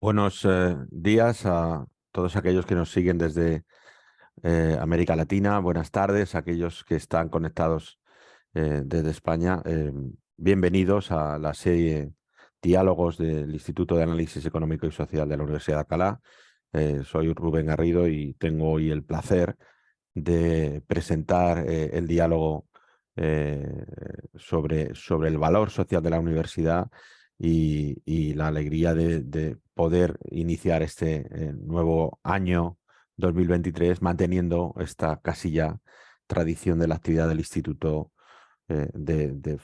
Buenos días a todos aquellos que nos siguen desde América Latina. Buenas tardes a aquellos que están conectados desde España. Bienvenidos a la serie Diálogos del Instituto de Análisis Económico y Social de la Universidad de Alcalá. Soy Rubén Garrido y tengo hoy el placer de presentar el diálogo eh, sobre el valor social de la universidad y la alegría de poder iniciar este nuevo año 2023 manteniendo esta casi ya tradición de la actividad del instituto de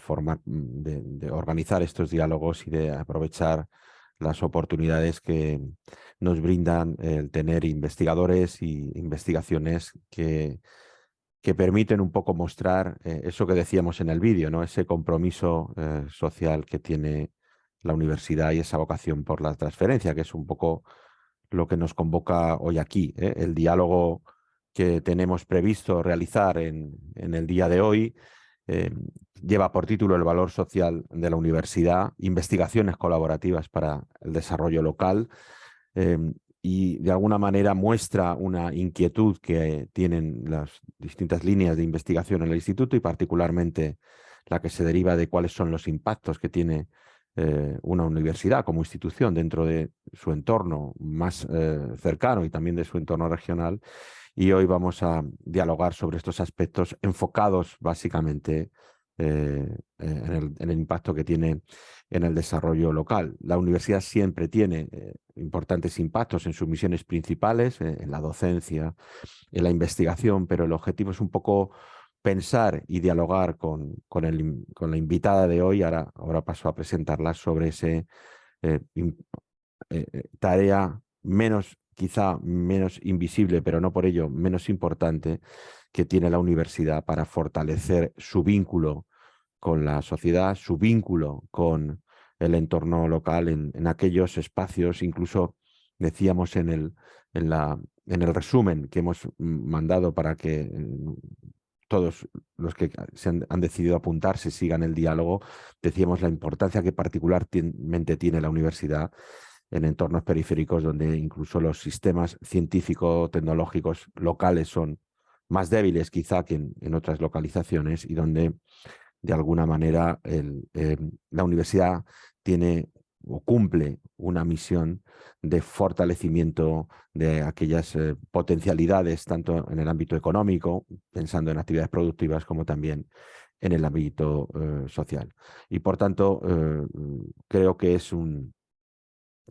organizar estos diálogos y de aprovechar las oportunidades que nos brindan el tener investigadores y investigaciones que permiten un poco mostrar eso que decíamos en el vídeo, ¿no? Ese compromiso social que tiene la universidad y esa vocación por la transferencia, que es un poco lo que nos convoca hoy aquí, ¿eh? El diálogo que tenemos previsto realizar en el día de hoy eh, lleva por título El valor social de la universidad, investigaciones colaborativas para el desarrollo local, eh, y de alguna manera muestra una inquietud que tienen las distintas líneas de investigación en el instituto y particularmente la que se deriva de cuáles son los impactos que tiene una universidad como institución dentro de su entorno más cercano y también de su entorno regional. Y hoy vamos a dialogar sobre estos aspectos enfocados básicamente en el impacto que tiene en el desarrollo local. La universidad siempre tiene importantes impactos en sus misiones principales, en la docencia, en la investigación, pero el objetivo es un poco pensar y dialogar con la invitada de hoy. Ahora paso a presentarla sobre ese eh, tarea quizá menos invisible, pero no por ello menos importante, que tiene la universidad para fortalecer su vínculo con la sociedad, su vínculo con el entorno local en aquellos espacios, incluso decíamos en el resumen que hemos mandado para que todos los que han decidido apuntarse sigan el diálogo, decíamos la importancia que particularmente tiene la universidad en entornos periféricos donde incluso los sistemas científico-tecnológicos locales son más débiles quizá que en otras localizaciones y donde de alguna manera la universidad tiene o cumple una misión de fortalecimiento de aquellas potencialidades, tanto en el ámbito económico, pensando en actividades productivas, como también en el ámbito social. Y por tanto, creo que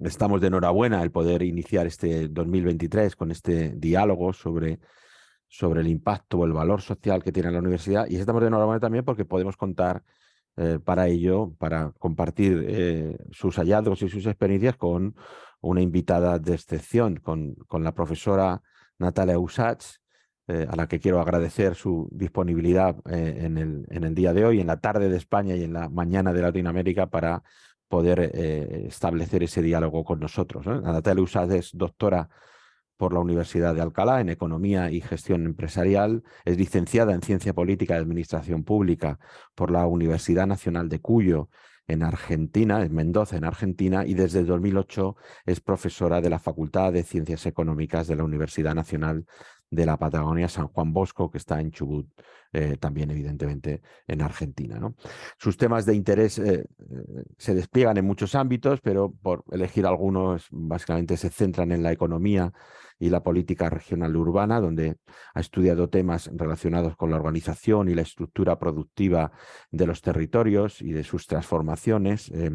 estamos de enhorabuena el poder iniciar este 2023 con este diálogo sobre el impacto o el valor social que tiene la universidad. Y estamos de enhorabuena también porque podemos contar para ello, para compartir sus hallazgos y sus experiencias con una invitada de excepción, con la profesora Natalia Usach, a la que quiero agradecer su disponibilidad en el día de hoy, en la tarde de España y en la mañana de Latinoamérica para poder establecer ese diálogo con nosotros, ¿eh? Natalia Usach es doctora por la Universidad de Alcalá en Economía y Gestión Empresarial. Es licenciada en Ciencia Política y Administración Pública por la Universidad Nacional de Cuyo en Argentina, en Mendoza, en Argentina, y desde el 2008 es profesora de la Facultad de Ciencias Económicas de la Universidad Nacional de la Patagonia San Juan Bosco, que está en Chubut, también evidentemente en Argentina, ¿no? Sus temas de interés se despliegan en muchos ámbitos, pero por elegir algunos, básicamente se centran en la economía y la política regional urbana, donde ha estudiado temas relacionados con la organización y la estructura productiva de los territorios y de sus transformaciones. Eh,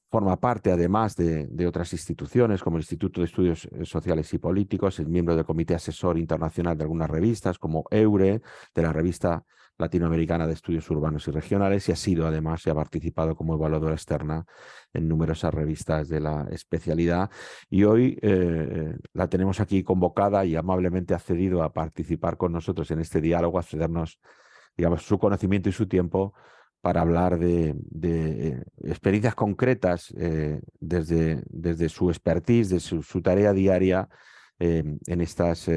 Forma parte, además, de otras instituciones, como el Instituto de Estudios Sociales y Políticos, es miembro del Comité Asesor Internacional de algunas revistas, como EURE, de la Revista Latinoamericana de Estudios Urbanos y Regionales, y ha sido, además, y ha participado como evaluadora externa en numerosas revistas de la especialidad. Y hoy la tenemos aquí convocada y amablemente ha accedido a participar con nosotros en este diálogo, a cedernos, digamos, su conocimiento y su tiempo para hablar de experiencias concretas desde su expertise, de su tarea diaria en estos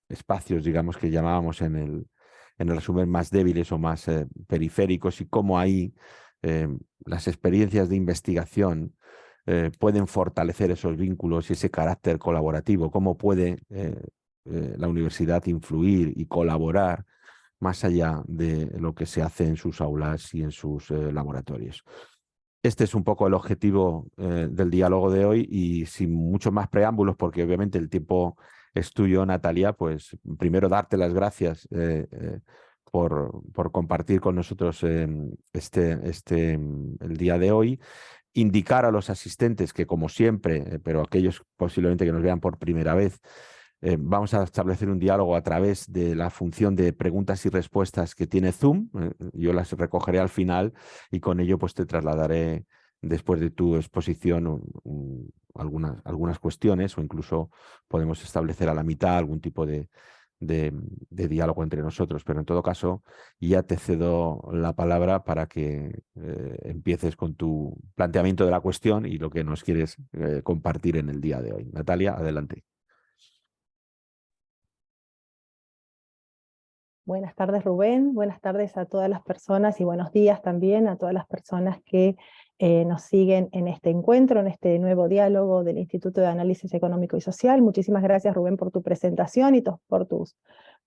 espacios, digamos, que llamábamos en el resumen más débiles o más periféricos, y cómo ahí las experiencias de investigación pueden fortalecer esos vínculos y ese carácter colaborativo, cómo puede la universidad influir y colaborar más allá de lo que se hace en sus aulas y en sus laboratorios. Este es un poco el objetivo del diálogo de hoy, y sin muchos más preámbulos, porque obviamente el tiempo es tuyo, Natalia, pues primero darte las gracias por compartir con nosotros el día de hoy. Indicar a los asistentes que, como siempre, pero aquellos posiblemente que nos vean por primera vez, vamos a establecer un diálogo a través de la función de preguntas y respuestas que tiene Zoom. Yo las recogeré al final y con ello pues te trasladaré, después de tu exposición, algunas cuestiones, o incluso podemos establecer a la mitad algún tipo de diálogo entre nosotros. Pero en todo caso, ya te cedo la palabra para que empieces con tu planteamiento de la cuestión y lo que nos quieres compartir en el día de hoy. Natalia, adelante. Buenas tardes, Rubén. Buenas tardes a todas las personas y buenos días también a todas las personas que nos siguen en este encuentro, en este nuevo diálogo del Instituto de Análisis Económico y Social. Muchísimas gracias, Rubén, por tu presentación y por tus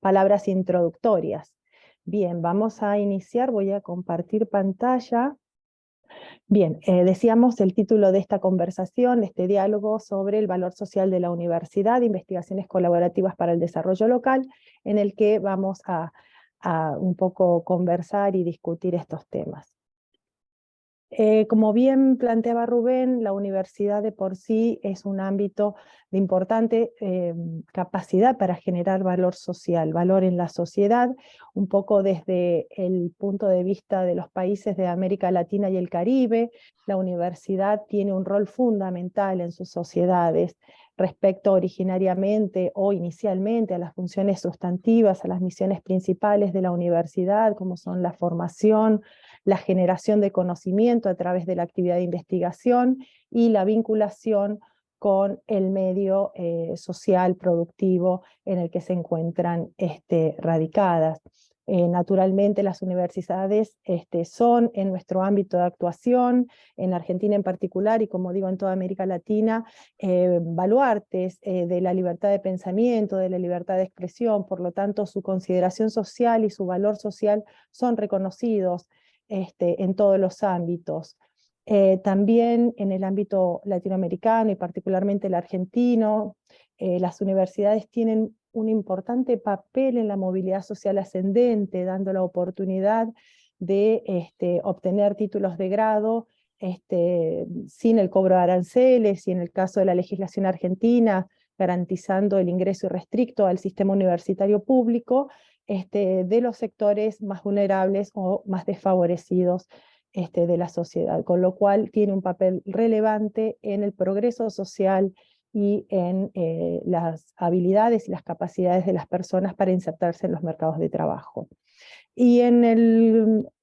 palabras introductorias. Bien, vamos a iniciar. Voy a compartir pantalla. Bien, decíamos el título de esta conversación, de este diálogo sobre el valor social de la universidad, investigaciones colaborativas para el desarrollo local, en el que vamos a un poco conversar y discutir estos temas. Como bien planteaba Rubén, la universidad de por sí es un ámbito de importante capacidad para generar valor social, valor en la sociedad, un poco desde el punto de vista de los países de América Latina y el Caribe. La universidad tiene un rol fundamental en sus sociedades respecto originariamente o inicialmente a las funciones sustantivas, a las misiones principales de la universidad, como son la formación, la generación de conocimiento a través de la actividad de investigación y la vinculación con el medio social productivo en el que se encuentran radicadas. Naturalmente las universidades son en nuestro ámbito de actuación, en Argentina en particular y como digo en toda América Latina, baluartes de la libertad de pensamiento, de la libertad de expresión. Por lo tanto su consideración social y su valor social son reconocidos en todos los ámbitos. También en el ámbito latinoamericano y particularmente el argentino, las universidades tienen un importante papel en la movilidad social ascendente, dando la oportunidad de obtener títulos de grado sin el cobro de aranceles, y en el caso de la legislación argentina, garantizando el ingreso irrestricto al sistema universitario público de los sectores más vulnerables o más desfavorecidos de la sociedad, con lo cual tiene un papel relevante en el progreso social y en las habilidades y las capacidades de las personas para insertarse en los mercados de trabajo. Y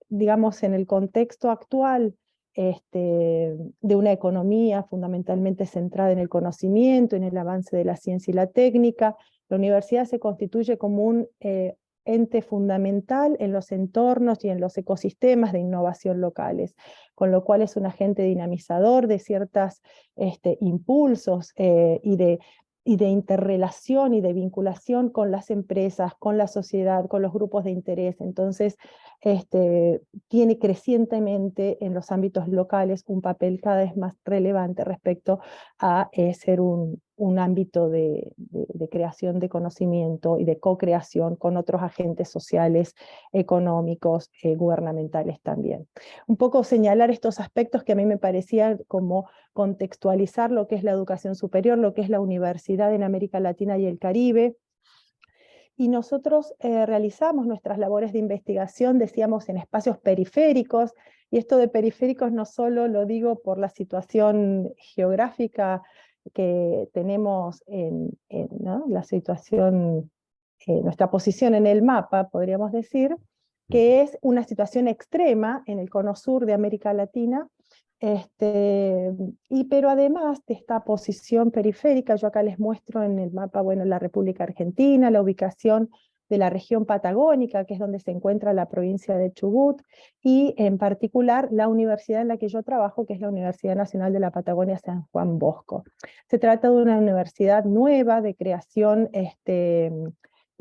digamos, en el contexto actual de una economía fundamentalmente centrada en el conocimiento, en el avance de la ciencia y la técnica, la universidad se constituye como un ente fundamental en los entornos y en los ecosistemas de innovación locales, con lo cual es un agente dinamizador de ciertos impulsos y de interrelación y de vinculación con las empresas, con la sociedad, con los grupos de interés. Entonces, tiene crecientemente en los ámbitos locales un papel cada vez más relevante respecto a ser un ámbito de creación de conocimiento y de co-creación con otros agentes sociales, económicos, gubernamentales también. Un poco señalar estos aspectos que a mí me parecían como contextualizar lo que es la educación superior, lo que es la universidad en América Latina y el Caribe. Y nosotros realizamos nuestras labores de investigación, decíamos, en espacios periféricos, y esto de periféricos no solo lo digo por la situación geográfica que tenemos ¿no? La situación, nuestra posición en el mapa, podríamos decir, que es una situación extrema en el cono sur de América Latina, pero además de esta posición periférica, yo acá les muestro en el mapa, bueno, la República Argentina, la ubicación de la región patagónica, que es donde se encuentra la provincia de Chubut, y en particular la universidad en la que yo trabajo, que es la Universidad Nacional de la Patagonia San Juan Bosco. Se trata de una universidad nueva de creación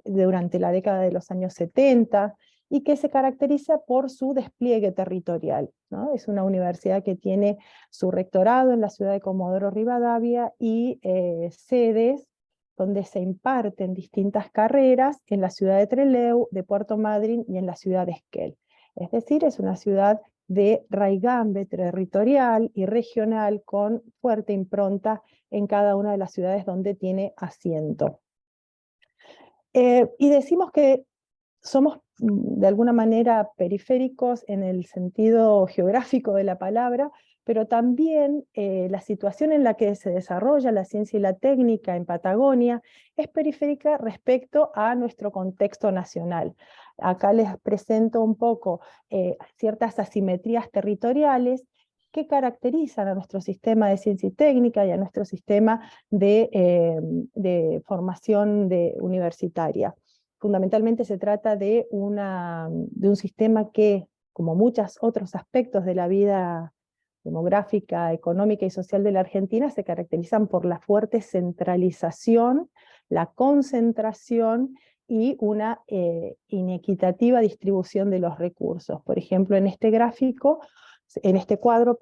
durante la década de los años 70, y que se caracteriza por su despliegue territorial, ¿no? Es una universidad que tiene su rectorado en la ciudad de Comodoro Rivadavia y sedes donde se imparten distintas carreras en la ciudad de Trelew, de Puerto Madryn y en la ciudad de Esquel. Es decir, es una ciudad de raigambre territorial y regional con fuerte impronta en cada una de las ciudades donde tiene asiento. Y decimos que somos de alguna manera periféricos en el sentido geográfico de la palabra, pero también la situación en la que se desarrolla la ciencia y la técnica en Patagonia es periférica respecto a nuestro contexto nacional. Acá les presento un poco ciertas asimetrías territoriales que caracterizan a nuestro sistema de ciencia y técnica y a nuestro sistema de formación universitaria. Fundamentalmente se trata de un sistema que, como muchos otros aspectos de la vida demográfica, económica y social de la Argentina, se caracterizan por la fuerte centralización, la concentración y una inequitativa distribución de los recursos. Por ejemplo, en este cuadro,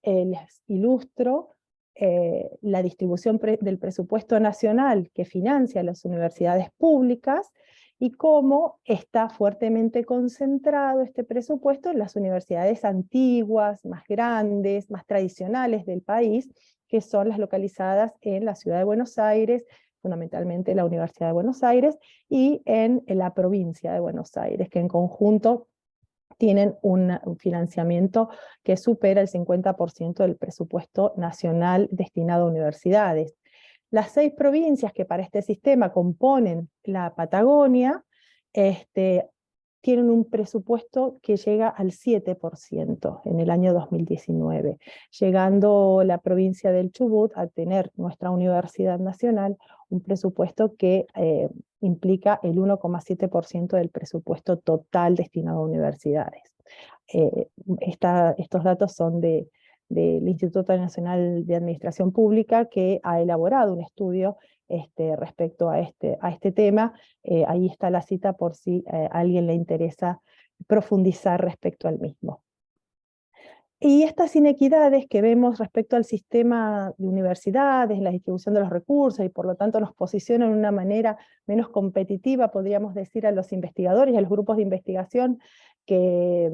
les ilustro la distribución del presupuesto nacional que financia las universidades públicas y cómo está fuertemente concentrado este presupuesto en las universidades antiguas, más grandes, más tradicionales del país, que son las localizadas en la ciudad de Buenos Aires, fundamentalmente la Universidad de Buenos Aires, y en la provincia de Buenos Aires, que en conjunto tienen un financiamiento que supera el 50% del presupuesto nacional destinado a universidades. Las 6 provincias que para este sistema componen la Patagonia tienen un presupuesto que llega al 7% en el año 2019, llegando la provincia del Chubut a tener nuestra Universidad Nacional un presupuesto que implica el 1,7% del presupuesto total destinado a universidades. Estos datos son del Instituto Nacional de Administración Pública, que ha elaborado un estudio respecto a este tema. Ahí está la cita por si a alguien le interesa profundizar respecto al mismo. Y estas inequidades que vemos respecto al sistema de universidades, la distribución de los recursos, y por lo tanto nos posicionan de una manera menos competitiva, podríamos decir, a los investigadores y a los grupos de investigación que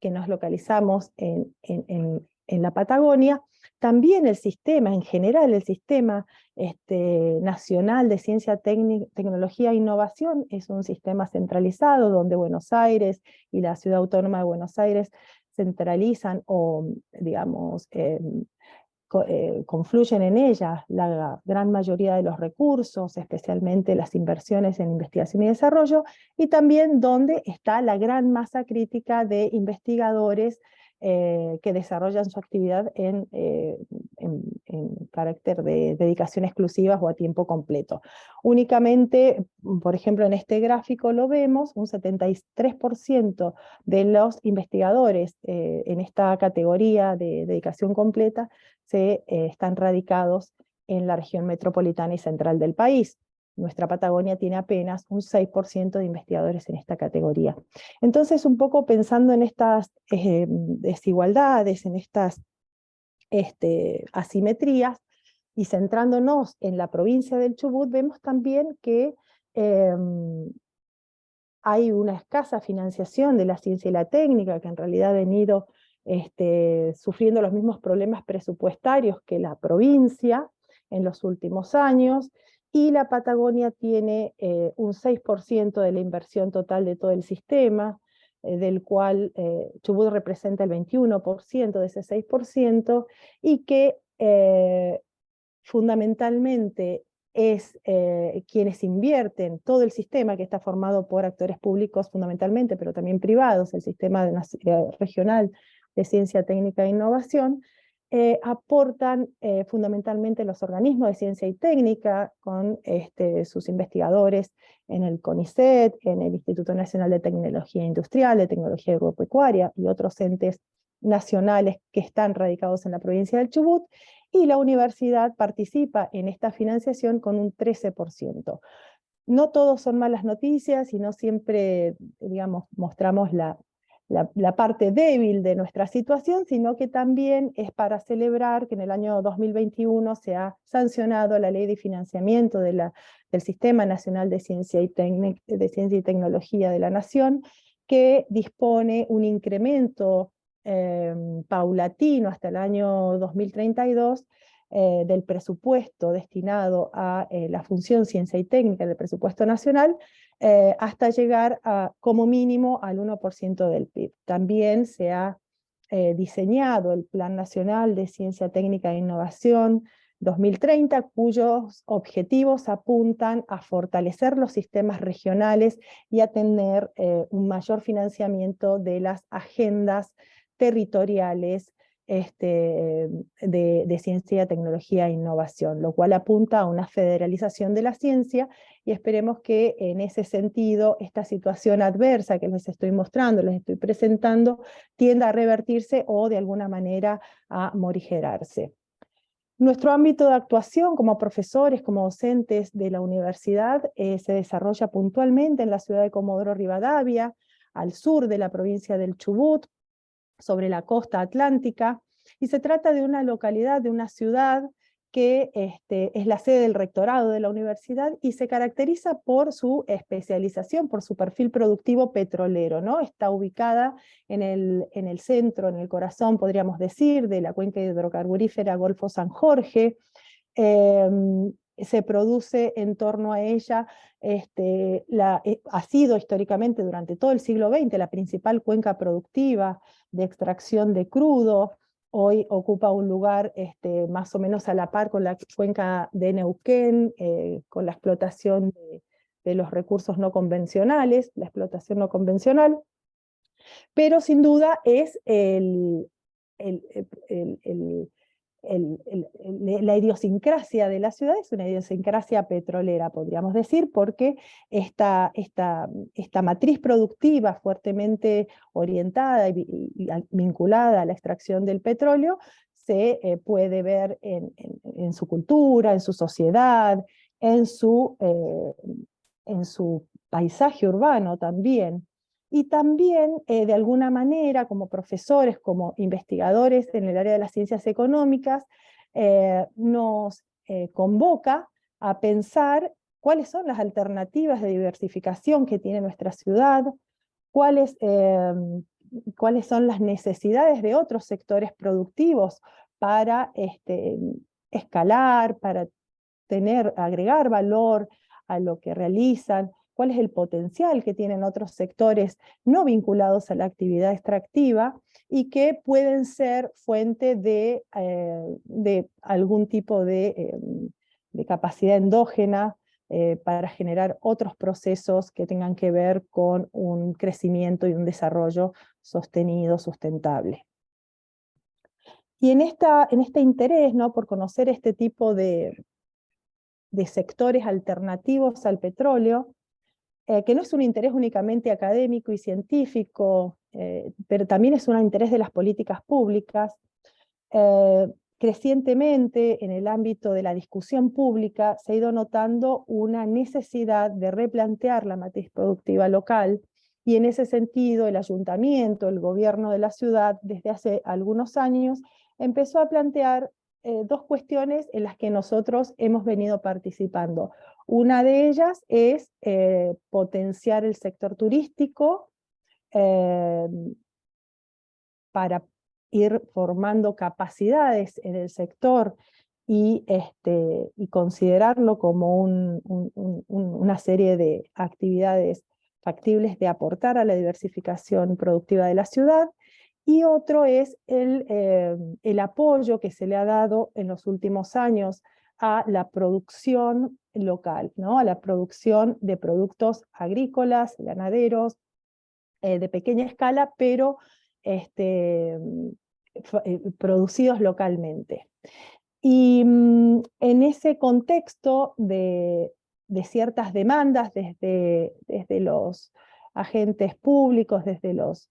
nos localizamos en la Patagonia. También el sistema, en general, el sistema nacional de ciencia, tecnología e innovación es un sistema centralizado, donde Buenos Aires y la Ciudad Autónoma de Buenos Aires centralizan o, digamos, confluyen en ella la gran mayoría de los recursos, especialmente las inversiones en investigación y desarrollo, y también donde está la gran masa crítica de investigadores que desarrollan su actividad en carácter de dedicación exclusiva o a tiempo completo. Únicamente, por ejemplo, en este gráfico lo vemos, un 73% de los investigadores en esta categoría de dedicación completa están radicados en la región metropolitana y central del país. Nuestra Patagonia tiene apenas un 6% de investigadores en esta categoría. Entonces, un poco pensando en estas desigualdades, en estas asimetrías, y centrándonos en la provincia del Chubut, vemos también que hay una escasa financiación de la ciencia y la técnica, que en realidad ha venido sufriendo los mismos problemas presupuestarios que la provincia en los últimos años, y la Patagonia tiene un 6% de la inversión total de todo el sistema, del cual Chubut representa el 21% de ese 6%, y que fundamentalmente es quienes invierten todo el sistema, que está formado por actores públicos fundamentalmente, pero también privados, el sistema regional de ciencia, técnica e innovación, aportan fundamentalmente los organismos de ciencia y técnica, con sus investigadores en el CONICET, en el Instituto Nacional de Tecnología Industrial, de Tecnología Agropecuaria y otros entes nacionales que están radicados en la provincia del Chubut, y la universidad participa en esta financiación con un 13%. No todos son malas noticias y no siempre, digamos, mostramos la parte débil de nuestra situación, sino que también es para celebrar que en el año 2021 se ha sancionado la Ley de Financiamiento del Sistema Nacional de Ciencia y Tecnología de la Nación, que dispone un incremento paulatino hasta el año 2032 del presupuesto destinado a la función ciencia y técnica del presupuesto nacional, hasta llegar como mínimo al 1% del PIB. También se ha diseñado el Plan Nacional de Ciencia Técnica e Innovación 2030, cuyos objetivos apuntan a fortalecer los sistemas regionales y a tener un mayor financiamiento de las agendas territoriales de ciencia, tecnología e innovación, lo cual apunta a una federalización de la ciencia, y esperemos que en ese sentido esta situación adversa que les estoy mostrando, les estoy presentando, tienda a revertirse o de alguna manera a morigerarse. Nuestro ámbito de actuación como profesores, como docentes de la universidad, se desarrolla puntualmente en la ciudad de Comodoro Rivadavia, al sur de la provincia del Chubut, sobre la costa atlántica, y se trata de una localidad, de una ciudad que es la sede del rectorado de la universidad y se caracteriza por su especialización, por su perfil productivo petrolero, ¿no? Está ubicada en el centro, en el corazón, podríamos decir, de la cuenca hidrocarburífera Golfo San Jorge. Se produce en torno a ella, ha sido históricamente durante todo el siglo XX la principal cuenca productiva de extracción de crudo. Hoy ocupa un lugar más o menos a la par con la cuenca de Neuquén, con la explotación de los recursos no convencionales, la explotación no convencional, pero sin duda es la idiosincrasia de la ciudad es una idiosincrasia petrolera, podríamos decir, porque esta matriz productiva fuertemente orientada y vinculada a la extracción del petróleo se puede ver en su cultura, en su sociedad, en su paisaje urbano también. Y también, de alguna manera, como profesores, como investigadores en el área de las ciencias económicas, nos convoca a pensar cuáles son las alternativas de diversificación que tiene nuestra ciudad, cuáles son las necesidades de otros sectores productivos para escalar, para agregar valor a lo que realizan, cuál es el potencial que tienen otros sectores no vinculados a la actividad extractiva y que pueden ser fuente de algún tipo de capacidad endógena para generar otros procesos que tengan que ver con un crecimiento y un desarrollo sostenido, sustentable. Y en este interés, ¿no?, por conocer este tipo de sectores alternativos al petróleo, que no es un interés únicamente académico y científico, pero también es un interés de las políticas públicas. Crecientemente, en el ámbito de la discusión pública, se ha ido notando una necesidad de replantear la matriz productiva local, y en ese sentido el ayuntamiento, el gobierno de la ciudad, desde hace algunos años, empezó a plantear dos cuestiones en las que nosotros hemos venido participando. Una de ellas es potenciar el sector turístico para ir formando capacidades en el sector y considerarlo como una serie de actividades factibles de aportar a la diversificación productiva de la ciudad. Y otro es el apoyo que se le ha dado en los últimos años a la producción local, ¿no?, a la producción de productos agrícolas, ganaderos, de pequeña escala, pero producidos localmente. Y en ese contexto de ciertas demandas desde los agentes públicos, desde los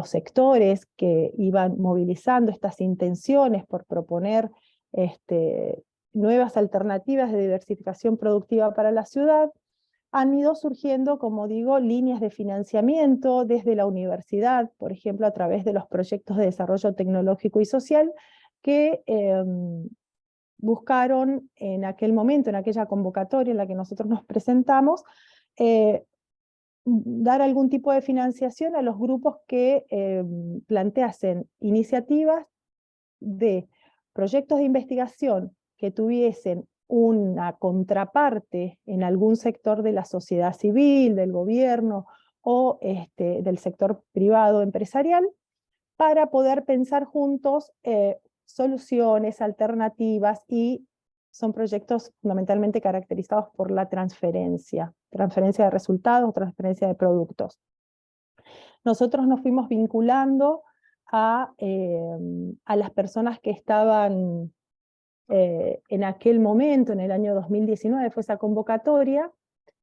sectores que iban movilizando estas intenciones por proponer nuevas alternativas de diversificación productiva para la ciudad, han ido surgiendo, como digo, líneas de financiamiento desde la universidad, por ejemplo, a través de los proyectos de desarrollo tecnológico y social, que buscaron en aquel momento, en aquella convocatoria en la que nosotros nos presentamos, dar algún tipo de financiación a los grupos que planteasen iniciativas de proyectos de investigación que tuviesen una contraparte en algún sector de la sociedad civil, del gobierno o del sector privado empresarial, para poder pensar juntos soluciones, alternativas, y son proyectos fundamentalmente caracterizados por la transferencia de resultados, transferencia de productos. Nosotros nos fuimos vinculando a las personas que estaban en aquel momento, en el año 2019 fue esa convocatoria,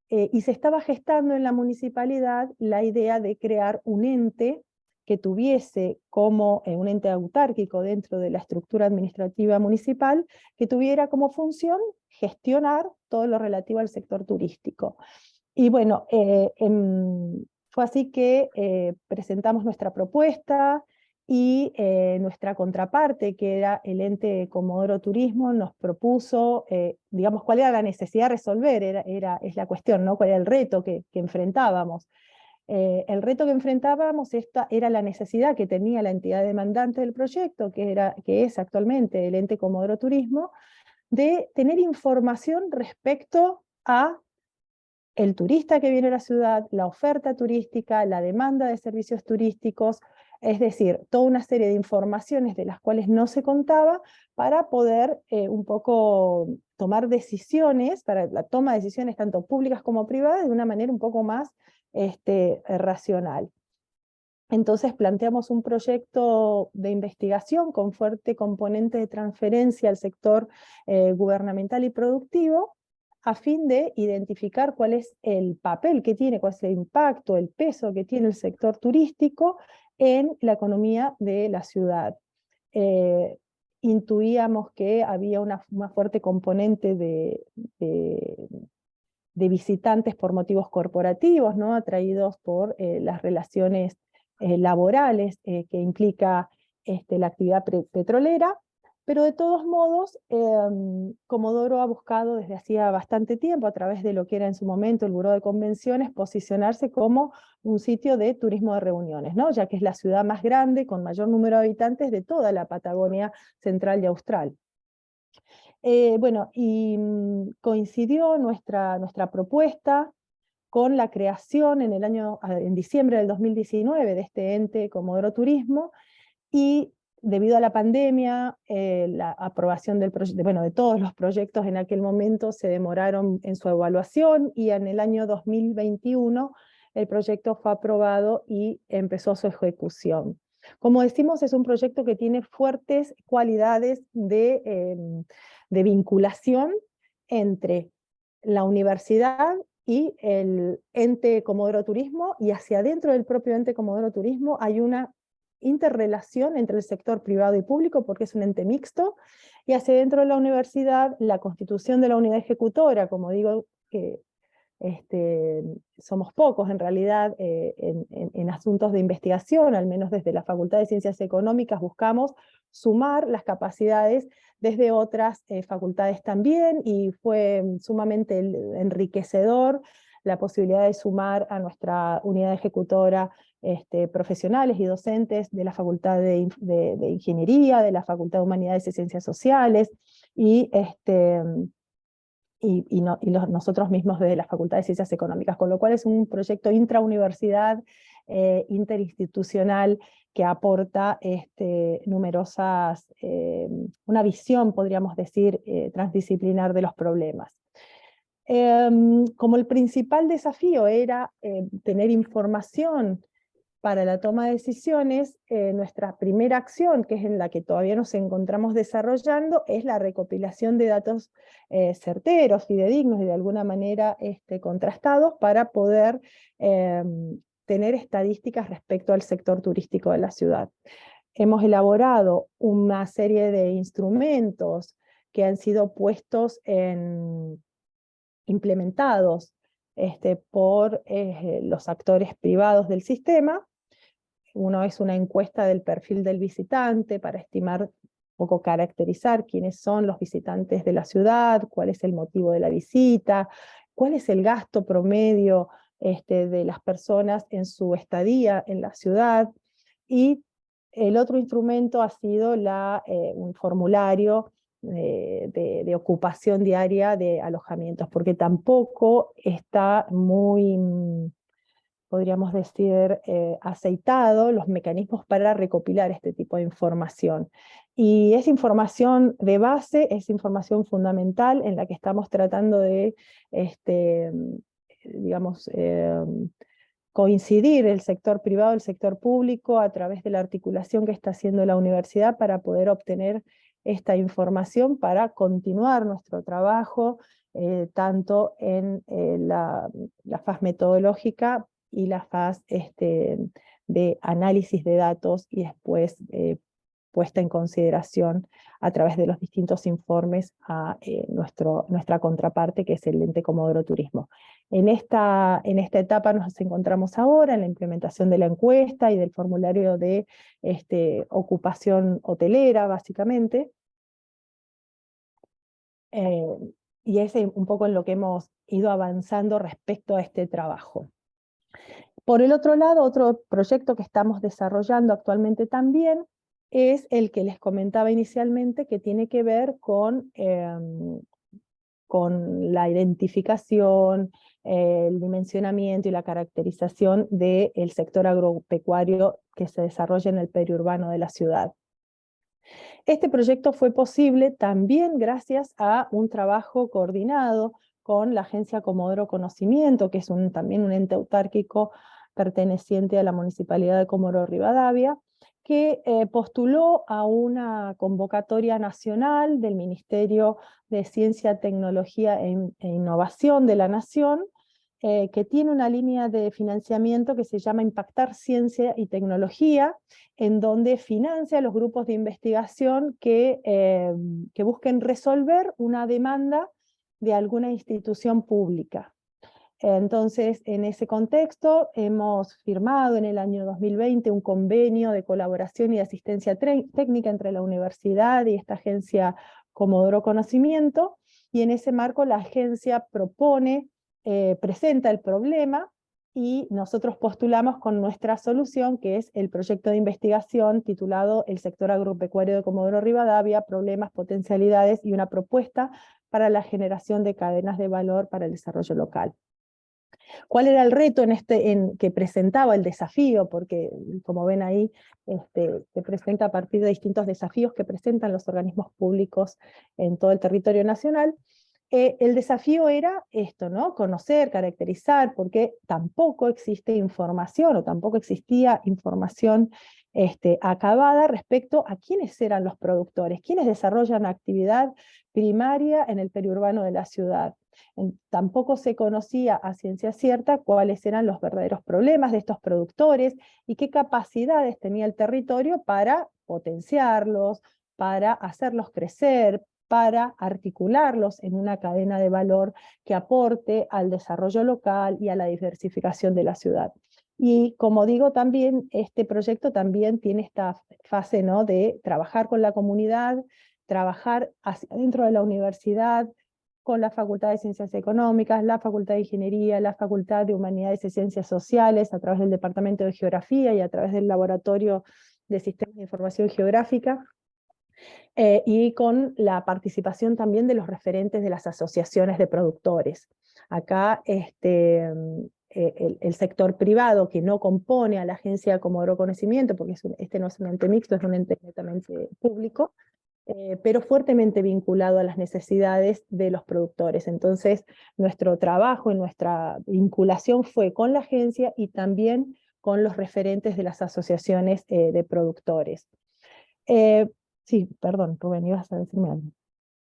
y se estaba gestando en la municipalidad la idea de crear un ente que tuviese como un ente autárquico dentro de la estructura administrativa municipal, que tuviera como función gestionar todo lo relativo al sector turístico. Y bueno, fue así que presentamos nuestra propuesta, y nuestra contraparte, que era el ente Comodoro Turismo, nos propuso, digamos, cuál era la necesidad de resolver, es la cuestión, ¿no? Cuál era el reto que enfrentábamos. El reto que enfrentábamos era la necesidad que tenía la entidad demandante del proyecto, que es actualmente el ente Comodoro Turismo, de tener información respecto a el turista que viene a la ciudad, la oferta turística, la demanda de servicios turísticos, es decir, toda una serie de informaciones de las cuales no se contaba, para poder un poco tomar decisiones, para la toma de decisiones tanto públicas como privadas, de una manera un poco más racional. Entonces planteamos un proyecto de investigación con fuerte componente de transferencia al sector gubernamental y productivo, a fin de identificar cuál es el papel que tiene, cuál es el impacto, el peso que tiene el sector turístico en la economía de la ciudad. Intuíamos que había una fuerte componente de visitantes por motivos corporativos, ¿no? Atraídos por las relaciones laborales que implica la actividad petrolera, pero de todos modos, Comodoro ha buscado desde hacía bastante tiempo, a través de lo que era en su momento el Buró de Convenciones, posicionarse como un sitio de turismo de reuniones, ¿no? Ya que es la ciudad más grande, con mayor número de habitantes de toda la Patagonia central y austral. Bueno, y coincidió nuestra propuesta con la creación en diciembre del 2019 de este ente Comodoro Turismo, y debido a la pandemia, la aprobación de todos los proyectos en aquel momento se demoraron en su evaluación, y en el año 2021 el proyecto fue aprobado y empezó su ejecución. Como decimos, es un proyecto que tiene fuertes cualidades de vinculación entre la universidad y el ente Comodoro Turismo, y hacia adentro del propio ente Comodoro Turismo hay una interrelación entre el sector privado y público, porque es un ente mixto, y hacia dentro de la universidad la constitución de la unidad ejecutora, como digo, que somos pocos en realidad en asuntos de investigación, al menos desde la Facultad de Ciencias Económicas buscamos sumar las capacidades desde otras facultades también, y fue sumamente enriquecedor la posibilidad de sumar a nuestra unidad ejecutora profesionales y docentes de la Facultad de Ingeniería, de la Facultad de Humanidades y Ciencias Sociales, y nosotros mismos desde la Facultad de Ciencias Económicas, con lo cual es un proyecto intrauniversidad, interinstitucional, que aporta una visión, podríamos decir, transdisciplinar de los problemas. Como el principal desafío era tener información para la toma de decisiones, nuestra primera acción, que es en la que todavía nos encontramos desarrollando, es la recopilación de datos certeros, fidedignos y de alguna manera contrastados para poder tener estadísticas respecto al sector turístico de la ciudad. Hemos elaborado una serie de instrumentos que han sido implementados por los actores privados del sistema. Uno es una encuesta del perfil del visitante para estimar, un poco caracterizar quiénes son los visitantes de la ciudad, cuál es el motivo de la visita, cuál es el gasto promedio de las personas en su estadía en la ciudad. Y el otro instrumento ha sido un formulario de ocupación diaria de alojamientos, porque tampoco está muy, podríamos decir, aceitado los mecanismos para recopilar este tipo de información. Y es información de base, es información fundamental en la que estamos tratando de, digamos, coincidir el sector privado, el sector público, a través de la articulación que está haciendo la universidad para poder obtener esta información para continuar nuestro trabajo, tanto en la faz metodológica y la faz de análisis de datos y después puesta en consideración a través de los distintos informes a nuestra contraparte, que es el ente Comodoro Turismo. En esta etapa nos encontramos ahora en la implementación de la encuesta y del formulario de ocupación hotelera, básicamente. Y es un poco en lo que hemos ido avanzando respecto a este trabajo. Por el otro lado, otro proyecto que estamos desarrollando actualmente también es el que les comentaba inicialmente, que tiene que ver con la identificación, el dimensionamiento y la caracterización del sector agropecuario que se desarrolla en el periurbano de la ciudad. Este proyecto fue posible también gracias a un trabajo coordinado con la Agencia Comodoro Conocimiento, que es también un ente autárquico perteneciente a la Municipalidad de Comodoro Rivadavia, que postuló a una convocatoria nacional del Ministerio de Ciencia, Tecnología e Innovación de la Nación, que tiene una línea de financiamiento que se llama Impactar Ciencia y Tecnología, en donde financia a los grupos de investigación que busquen resolver una demanda de alguna institución pública. Entonces, en ese contexto, hemos firmado en el año 2020 un convenio de colaboración y de asistencia técnica entre la universidad y esta agencia Comodoro Conocimiento, y en ese marco la agencia presenta el problema y nosotros postulamos con nuestra solución, que es el proyecto de investigación titulado El sector agropecuario de Comodoro Rivadavia, problemas, potencialidades y una propuesta para la generación de cadenas de valor para el desarrollo local. ¿Cuál era el reto que presentaba el desafío? Porque, como ven ahí, se presenta a partir de distintos desafíos que presentan los organismos públicos en todo el territorio nacional. El desafío era esto, ¿no? Conocer, caracterizar, porque tampoco existe información, o tampoco existía información acabada respecto a quiénes eran los productores, quiénes desarrollan actividad primaria en el periurbano de la ciudad. Tampoco se conocía a ciencia cierta cuáles eran los verdaderos problemas de estos productores y qué capacidades tenía el territorio para potenciarlos, para hacerlos crecer, para articularlos en una cadena de valor que aporte al desarrollo local y a la diversificación de la ciudad. Y como digo, también este proyecto también tiene esta fase, ¿no?, de trabajar con la comunidad, trabajar dentro de la universidad, con la Facultad de Ciencias Económicas, la Facultad de Ingeniería, la Facultad de Humanidades y Ciencias Sociales, a través del Departamento de Geografía y a través del Laboratorio de Sistemas de Información Geográfica, y con la participación también de los referentes de las asociaciones de productores. Acá el sector privado, que no compone a la agencia Comodoro Conocimiento, porque este no es un ente mixto, es un ente netamente público, pero fuertemente vinculado a las necesidades de los productores. Entonces, nuestro trabajo y nuestra vinculación fue con la agencia y también con los referentes de las asociaciones de productores. Sí, perdón, Rubén, ibas a decirme algo.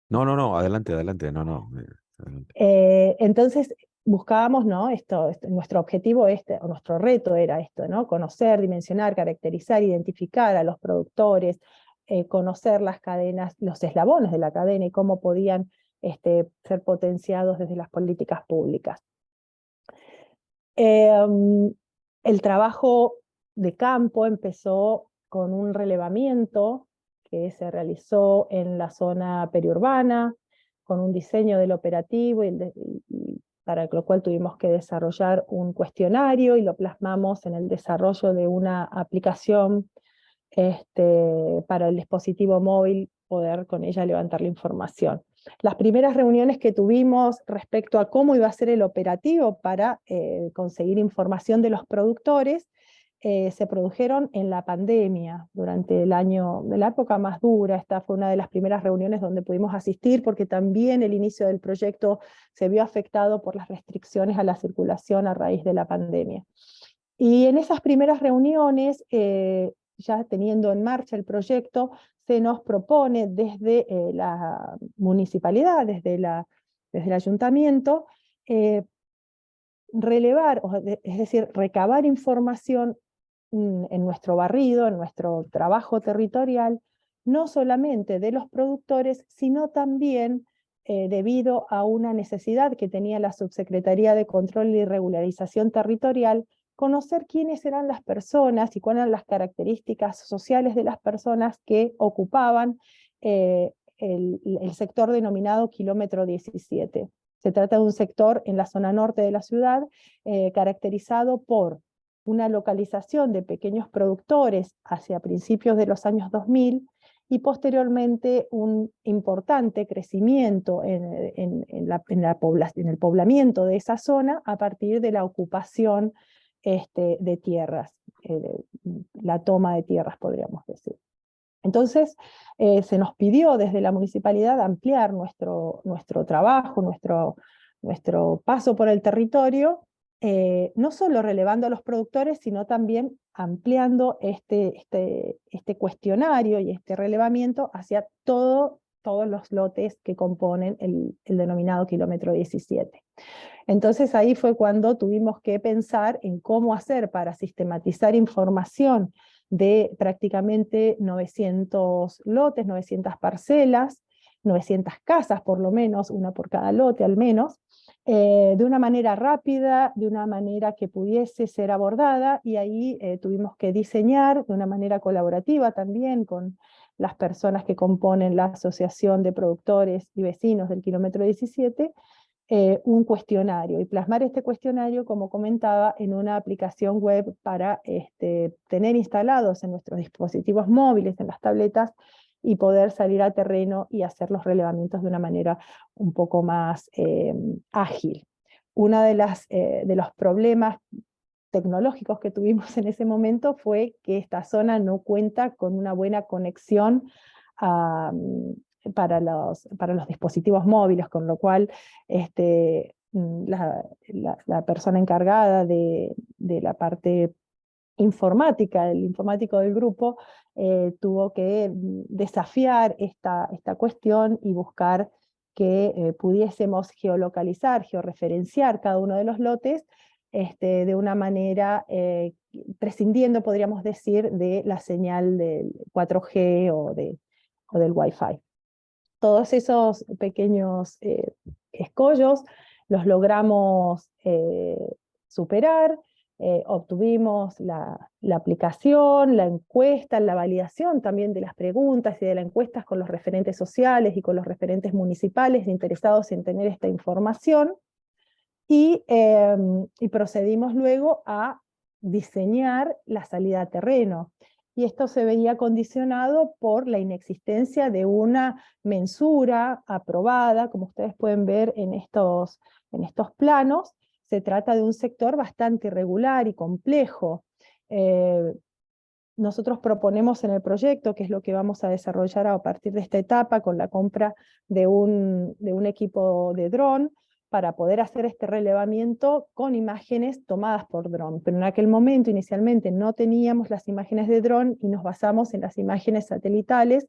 No, no, no, adelante, adelante, no, no. Adelante. Entonces buscábamos, ¿no? Nuestro objetivo, o nuestro reto era esto, ¿no? Conocer, dimensionar, caracterizar, identificar a los productores, conocer las cadenas, los eslabones de la cadena y cómo podían ser potenciados desde las políticas públicas. El trabajo de campo empezó con un relevamiento que se realizó en la zona periurbana, con un diseño del operativo, y para lo cual tuvimos que desarrollar un cuestionario y lo plasmamos en el desarrollo de una aplicación para el dispositivo móvil, poder con ella levantar la información. Las primeras reuniones que tuvimos respecto a cómo iba a ser el operativo para conseguir información de los productores se produjeron en la pandemia, durante el año, de la época más dura. Esta fue una de las primeras reuniones donde pudimos asistir, porque también el inicio del proyecto se vio afectado por las restricciones a la circulación a raíz de la pandemia. Y en esas primeras reuniones, ya teniendo en marcha el proyecto, se nos propone desde la municipalidad, desde el ayuntamiento, relevar, es decir, recabar información en nuestro barrido, en nuestro trabajo territorial, no solamente de los productores, sino también debido a una necesidad que tenía la Subsecretaría de Control y Regularización Territorial, conocer quiénes eran las personas y cuáles eran las características sociales de las personas que ocupaban el sector denominado Kilómetro 17. Se trata de un sector en la zona norte de la ciudad, caracterizado por una localización de pequeños productores hacia principios de los años 2000 y posteriormente un importante crecimiento en el poblamiento de esa zona a partir de la ocupación de tierras, la toma de tierras, podríamos decir. Entonces, se nos pidió desde la municipalidad ampliar nuestro trabajo, nuestro paso por el territorio, no solo relevando a los productores, sino también ampliando este cuestionario y este relevamiento hacia todos los lotes que componen el denominado Kilómetro 17. Entonces ahí fue cuando tuvimos que pensar en cómo hacer para sistematizar información de prácticamente 900 lotes, 900 parcelas, 900 casas por lo menos, una por cada lote al menos, de una manera rápida, de una manera que pudiese ser abordada, y ahí tuvimos que diseñar de una manera colaborativa también con las personas que componen la Asociación de Productores y Vecinos del Kilómetro 17, un cuestionario, y plasmar este cuestionario, como comentaba, en una aplicación web para tener instalados en nuestros dispositivos móviles, en las tabletas, y poder salir a terreno y hacer los relevamientos de una manera un poco más ágil. Uno de los problemas tecnológicos que tuvimos en ese momento fue que esta zona no cuenta con una buena conexión para los dispositivos móviles, con lo cual la persona encargada de la parte informática, el informático del grupo, tuvo que desafiar esta cuestión y buscar que pudiésemos geolocalizar, georreferenciar cada uno de los lotes de una manera prescindiendo, podríamos decir, de la señal del 4G o del Wi-Fi. Todos esos pequeños escollos los logramos superar. Obtuvimos la aplicación, la encuesta, la validación también de las preguntas y de las encuestas con los referentes sociales y con los referentes municipales interesados en tener esta información, y procedimos luego a diseñar la salida a terreno. Y esto se veía condicionado por la inexistencia de una mensura aprobada, como ustedes pueden ver en estos planos. Se trata de un sector bastante irregular y complejo. Nosotros proponemos en el proyecto, que es lo que vamos a desarrollar a partir de esta etapa, con la compra de un equipo de dron, para poder hacer este relevamiento con imágenes tomadas por dron. Pero en aquel momento, inicialmente, no teníamos las imágenes de dron y nos basamos en las imágenes satelitales,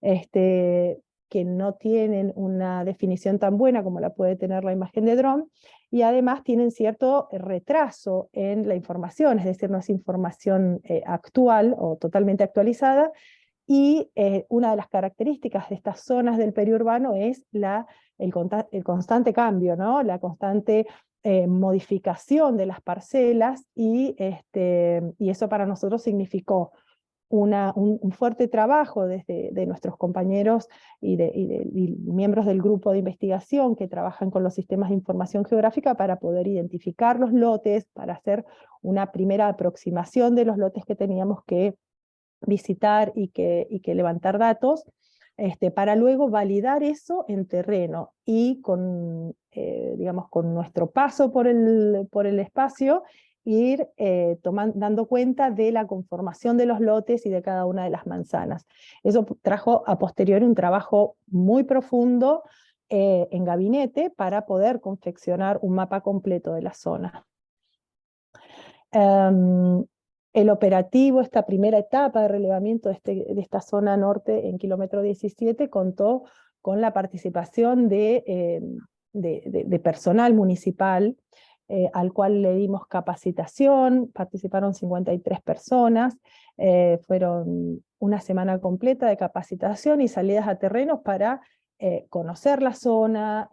que no tienen una definición tan buena como la puede tener la imagen de dron, y además tienen cierto retraso en la información, es decir, no es información actual o totalmente actualizada, y una de las características de estas zonas del periurbano es el constante cambio, ¿no? La constante modificación de las parcelas, y eso para nosotros significó un fuerte trabajo de nuestros compañeros y miembros del grupo de investigación que trabajan con los sistemas de información geográfica para poder identificar los lotes, para hacer una primera aproximación de los lotes que teníamos que visitar y que levantar datos, para luego validar eso en terreno, y digamos, con nuestro paso por el espacio, ir dando cuenta de la conformación de los lotes y de cada una de las manzanas. Eso trajo a posteriori un trabajo muy profundo en gabinete para poder confeccionar un mapa completo de la zona. El operativo, esta primera etapa de relevamiento de esta zona norte en kilómetro 17, contó con la participación de personal municipal, al cual le dimos capacitación. Participaron 53 personas, fueron una semana completa de capacitación y salidas a terrenos para conocer la zona,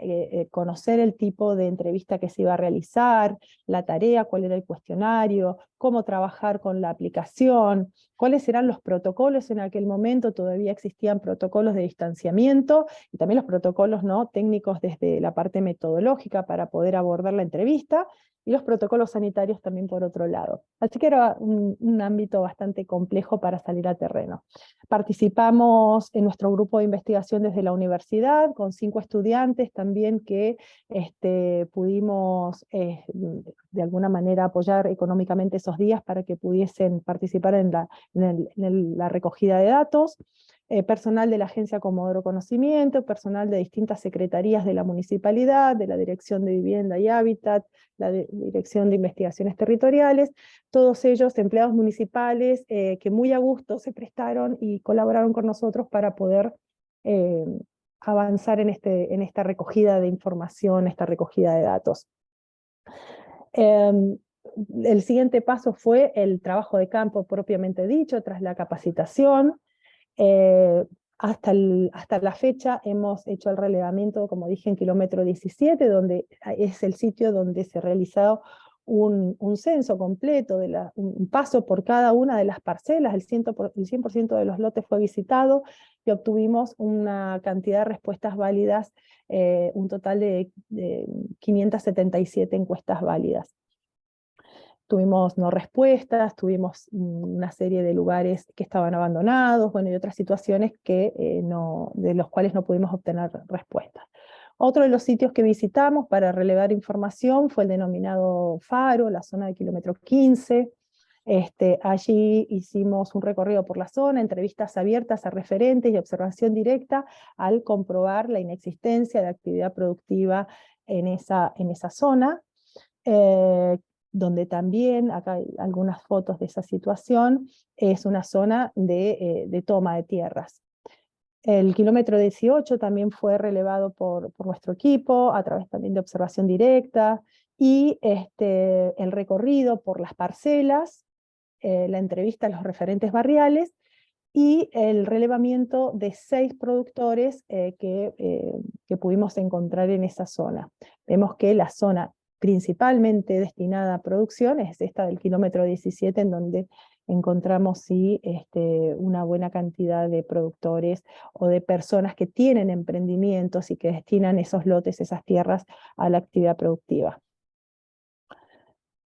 conocer el tipo de entrevista que se iba a realizar, la tarea, cuál era el cuestionario, cómo trabajar con la aplicación, cuáles eran los protocolos. En aquel momento todavía existían protocolos de distanciamiento, y también los protocolos, ¿no?, técnicos desde la parte metodológica para poder abordar la entrevista, y los protocolos sanitarios también por otro lado. Así que era un ámbito bastante complejo para salir a terreno. Participamos en nuestro grupo de investigación desde la universidad, con 5 estudiantes también que pudimos de alguna manera apoyar económicamente esos días para que pudiesen participar en la recogida de datos. Personal de la Agencia Comodoro Conocimiento, personal de distintas secretarías de la municipalidad, de la Dirección de Vivienda y Hábitat, la Dirección de Investigaciones Territoriales, todos ellos empleados municipales que muy a gusto se prestaron y colaboraron con nosotros para poder avanzar en esta recogida de información, esta recogida de datos. El siguiente paso fue el trabajo de campo propiamente dicho, tras la capacitación. Hasta la fecha hemos hecho el relevamiento, como dije, en kilómetro 17, donde es el sitio donde se realizó un censo completo, un paso por cada una de las parcelas. El 100% de los lotes fue visitado, y obtuvimos una cantidad de respuestas válidas, un total de 577 encuestas válidas. Tuvimos no respuestas, tuvimos una serie de lugares que estaban abandonados, bueno, y otras situaciones de los cuales no pudimos obtener respuestas. Otro de los sitios que visitamos para relevar información fue el denominado Faro, la zona de kilómetro 15. Allí hicimos un recorrido por la zona, entrevistas abiertas a referentes y observación directa, al comprobar la inexistencia de actividad productiva en esa zona. Donde también, acá hay algunas fotos de esa situación, es una zona de toma de tierras. El kilómetro 18 también fue relevado por nuestro equipo, a través también de observación directa, y el recorrido por las parcelas, la entrevista a los referentes barriales, y el relevamiento de 6 productores que pudimos encontrar en esa zona. Vemos que la zona principalmente destinada a producción es esta del kilómetro 17, en donde encontramos una buena cantidad de productores o de personas que tienen emprendimientos y que destinan esos lotes, esas tierras, a la actividad productiva.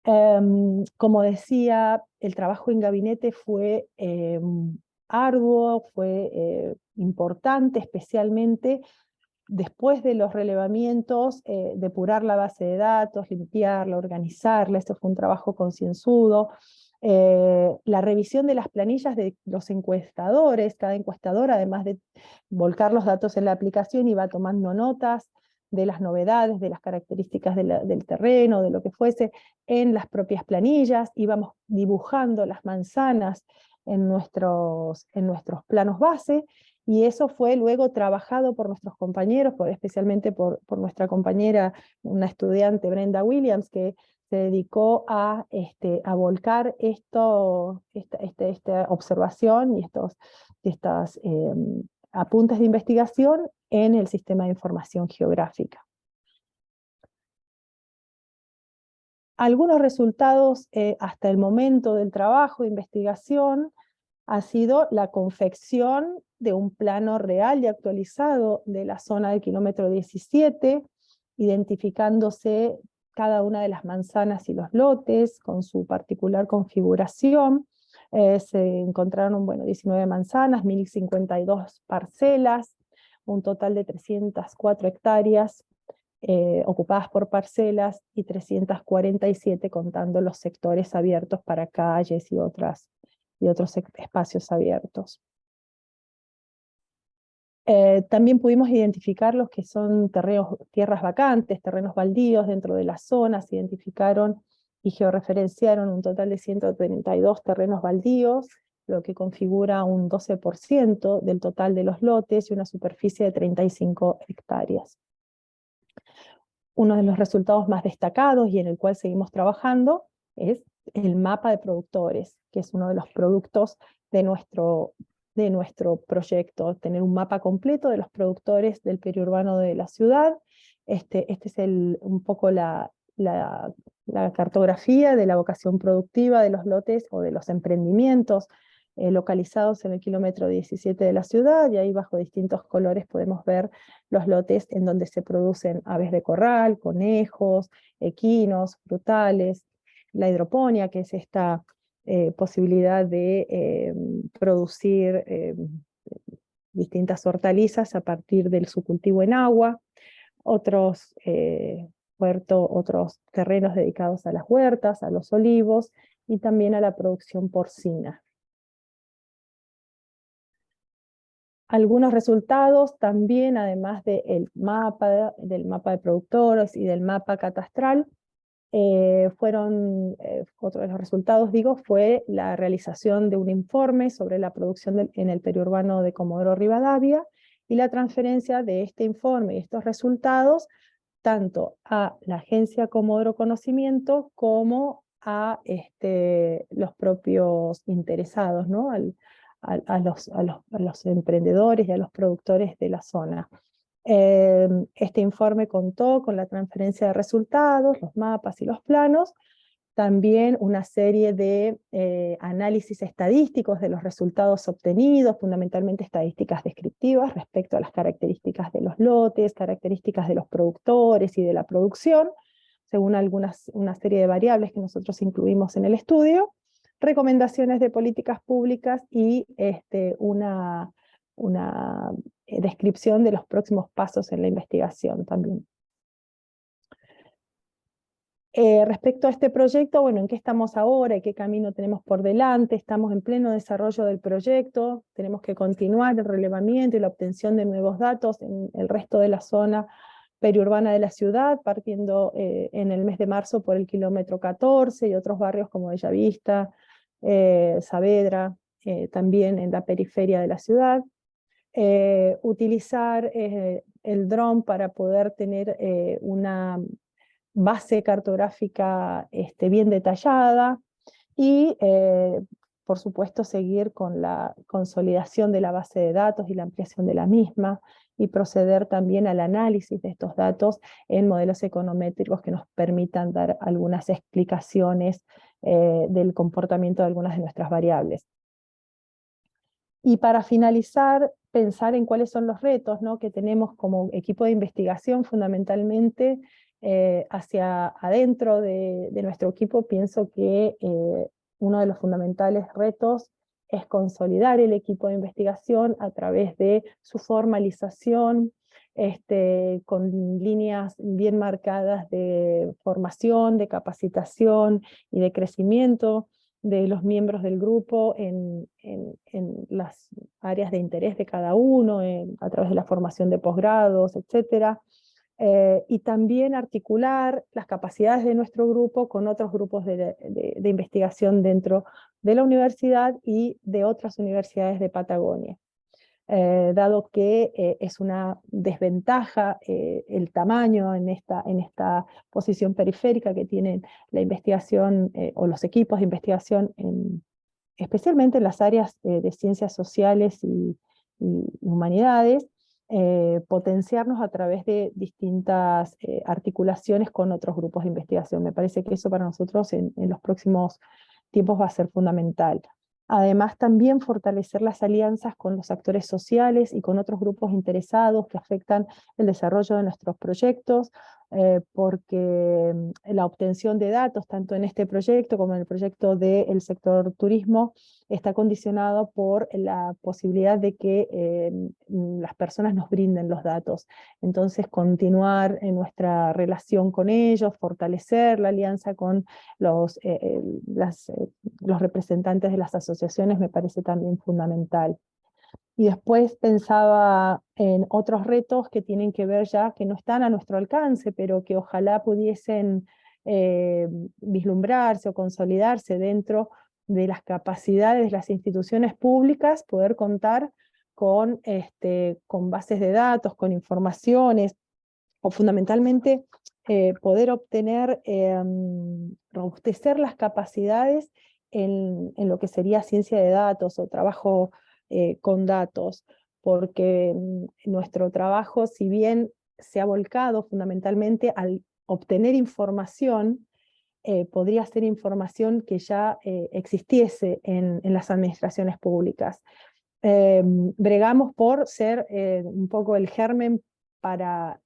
Como decía, el trabajo en gabinete fue arduo, fue importante, especialmente después de los relevamientos, depurar la base de datos, limpiarla, organizarla. Esto fue un trabajo concienzudo. La revisión de las planillas de los encuestadores, cada encuestador, además de volcar los datos en la aplicación, iba tomando notas de las novedades, de las características del terreno, de lo que fuese, en las propias planillas, íbamos dibujando las manzanas en nuestros planos base, y eso fue luego trabajado por nuestros compañeros, especialmente por nuestra compañera, una estudiante, Brenda Williams, que se dedicó a volcar esta observación y estas apuntes de investigación en el sistema de información geográfica. Algunos resultados hasta el momento del trabajo de investigación ha sido la confección de un plano real y actualizado de la zona del kilómetro 17, identificándose cada una de las manzanas y los lotes con su particular configuración. Se encontraron 19 manzanas, 1052 parcelas, un total de 304 hectáreas ocupadas por parcelas y 347 contando los sectores abiertos para calles y otros espacios abiertos. También pudimos identificar los que son tierras vacantes, terrenos baldíos dentro de las zonas. Se identificaron y georreferenciaron un total de 132 terrenos baldíos, lo que configura un 12% del total de los lotes y una superficie de 35 hectáreas. Uno de los resultados más destacados y en el cual seguimos trabajando es el mapa de productores, que es uno de los productos de nuestro proyecto, tener un mapa completo de los productores del periurbano de la ciudad. Este es un poco la cartografía de la vocación productiva de los lotes o de los emprendimientos localizados en el kilómetro 17 de la ciudad, y ahí bajo distintos colores podemos ver los lotes en donde se producen aves de corral, conejos, equinos, frutales, la hidroponía, que es esta posibilidad de producir distintas hortalizas a partir de su cultivo en agua, otros terrenos dedicados a las huertas, a los olivos y también a la producción porcina. Algunos resultados también, además del mapa de productores y del mapa catastral, otro de los resultados, fue la realización de un informe sobre la producción en el periurbano de Comodoro Rivadavia y la transferencia de este informe y estos resultados tanto a la Agencia Comodoro Conocimiento como a los propios interesados, ¿no? A los emprendedores y a los productores de la zona. Este informe contó con la transferencia de resultados, los mapas y los planos, también una serie de análisis estadísticos de los resultados obtenidos, fundamentalmente estadísticas descriptivas respecto a las características de los lotes, características de los productores y de la producción, según una serie de variables que nosotros incluimos en el estudio, recomendaciones de políticas públicas y una descripción de los próximos pasos en la investigación también. Respecto a este proyecto, ¿en qué estamos ahora y qué camino tenemos por delante? Estamos en pleno desarrollo del proyecto, tenemos que continuar el relevamiento y la obtención de nuevos datos en el resto de la zona periurbana de la ciudad, partiendo en el mes de marzo por el kilómetro 14 y otros barrios como Bellavista, Saavedra, también en la periferia de la ciudad. Utilizar el dron para poder tener una base cartográfica bien detallada y, por supuesto, seguir con la consolidación de la base de datos y la ampliación de la misma, y proceder también al análisis de estos datos en modelos econométricos que nos permitan dar algunas explicaciones del comportamiento de algunas de nuestras variables. Y para finalizar, pensar en cuáles son los retos, ¿no?, que tenemos como equipo de investigación fundamentalmente hacia adentro de nuestro equipo. Pienso que uno de los fundamentales retos es consolidar el equipo de investigación a través de su formalización, con líneas bien marcadas de formación, de capacitación y de crecimiento de los miembros del grupo en las áreas de interés de cada uno, a través de la formación de posgrados, etc. y también articular las capacidades de nuestro grupo con otros grupos de investigación dentro de la universidad y de otras universidades de Patagonia. Dado que es una desventaja el tamaño en esta posición periférica que tiene la investigación o los equipos de investigación, especialmente en las áreas de ciencias sociales y humanidades, potenciarnos a través de distintas articulaciones con otros grupos de investigación. Me parece que eso para nosotros en los próximos tiempos va a ser fundamental. Además, también fortalecer las alianzas con los actores sociales y con otros grupos interesados que afectan el desarrollo de nuestros proyectos, porque la obtención de datos, tanto en este proyecto como en el proyecto del sector turismo, está condicionado por la posibilidad de que las personas nos brinden los datos. Entonces, continuar en nuestra relación con ellos, fortalecer la alianza con los representantes de las asociaciones me parece también fundamental. Y después pensaba en otros retos que tienen que ver ya, que no están a nuestro alcance, pero que ojalá pudiesen vislumbrarse o consolidarse dentro de las capacidades de las instituciones públicas, poder contar con bases de datos, con informaciones, o fundamentalmente poder obtener, robustecer las capacidades en lo que sería ciencia de datos o trabajo con datos, porque nuestro trabajo, si bien se ha volcado fundamentalmente al obtener información, podría ser información que ya existiese en las administraciones públicas. Bregamos por ser un poco el germen para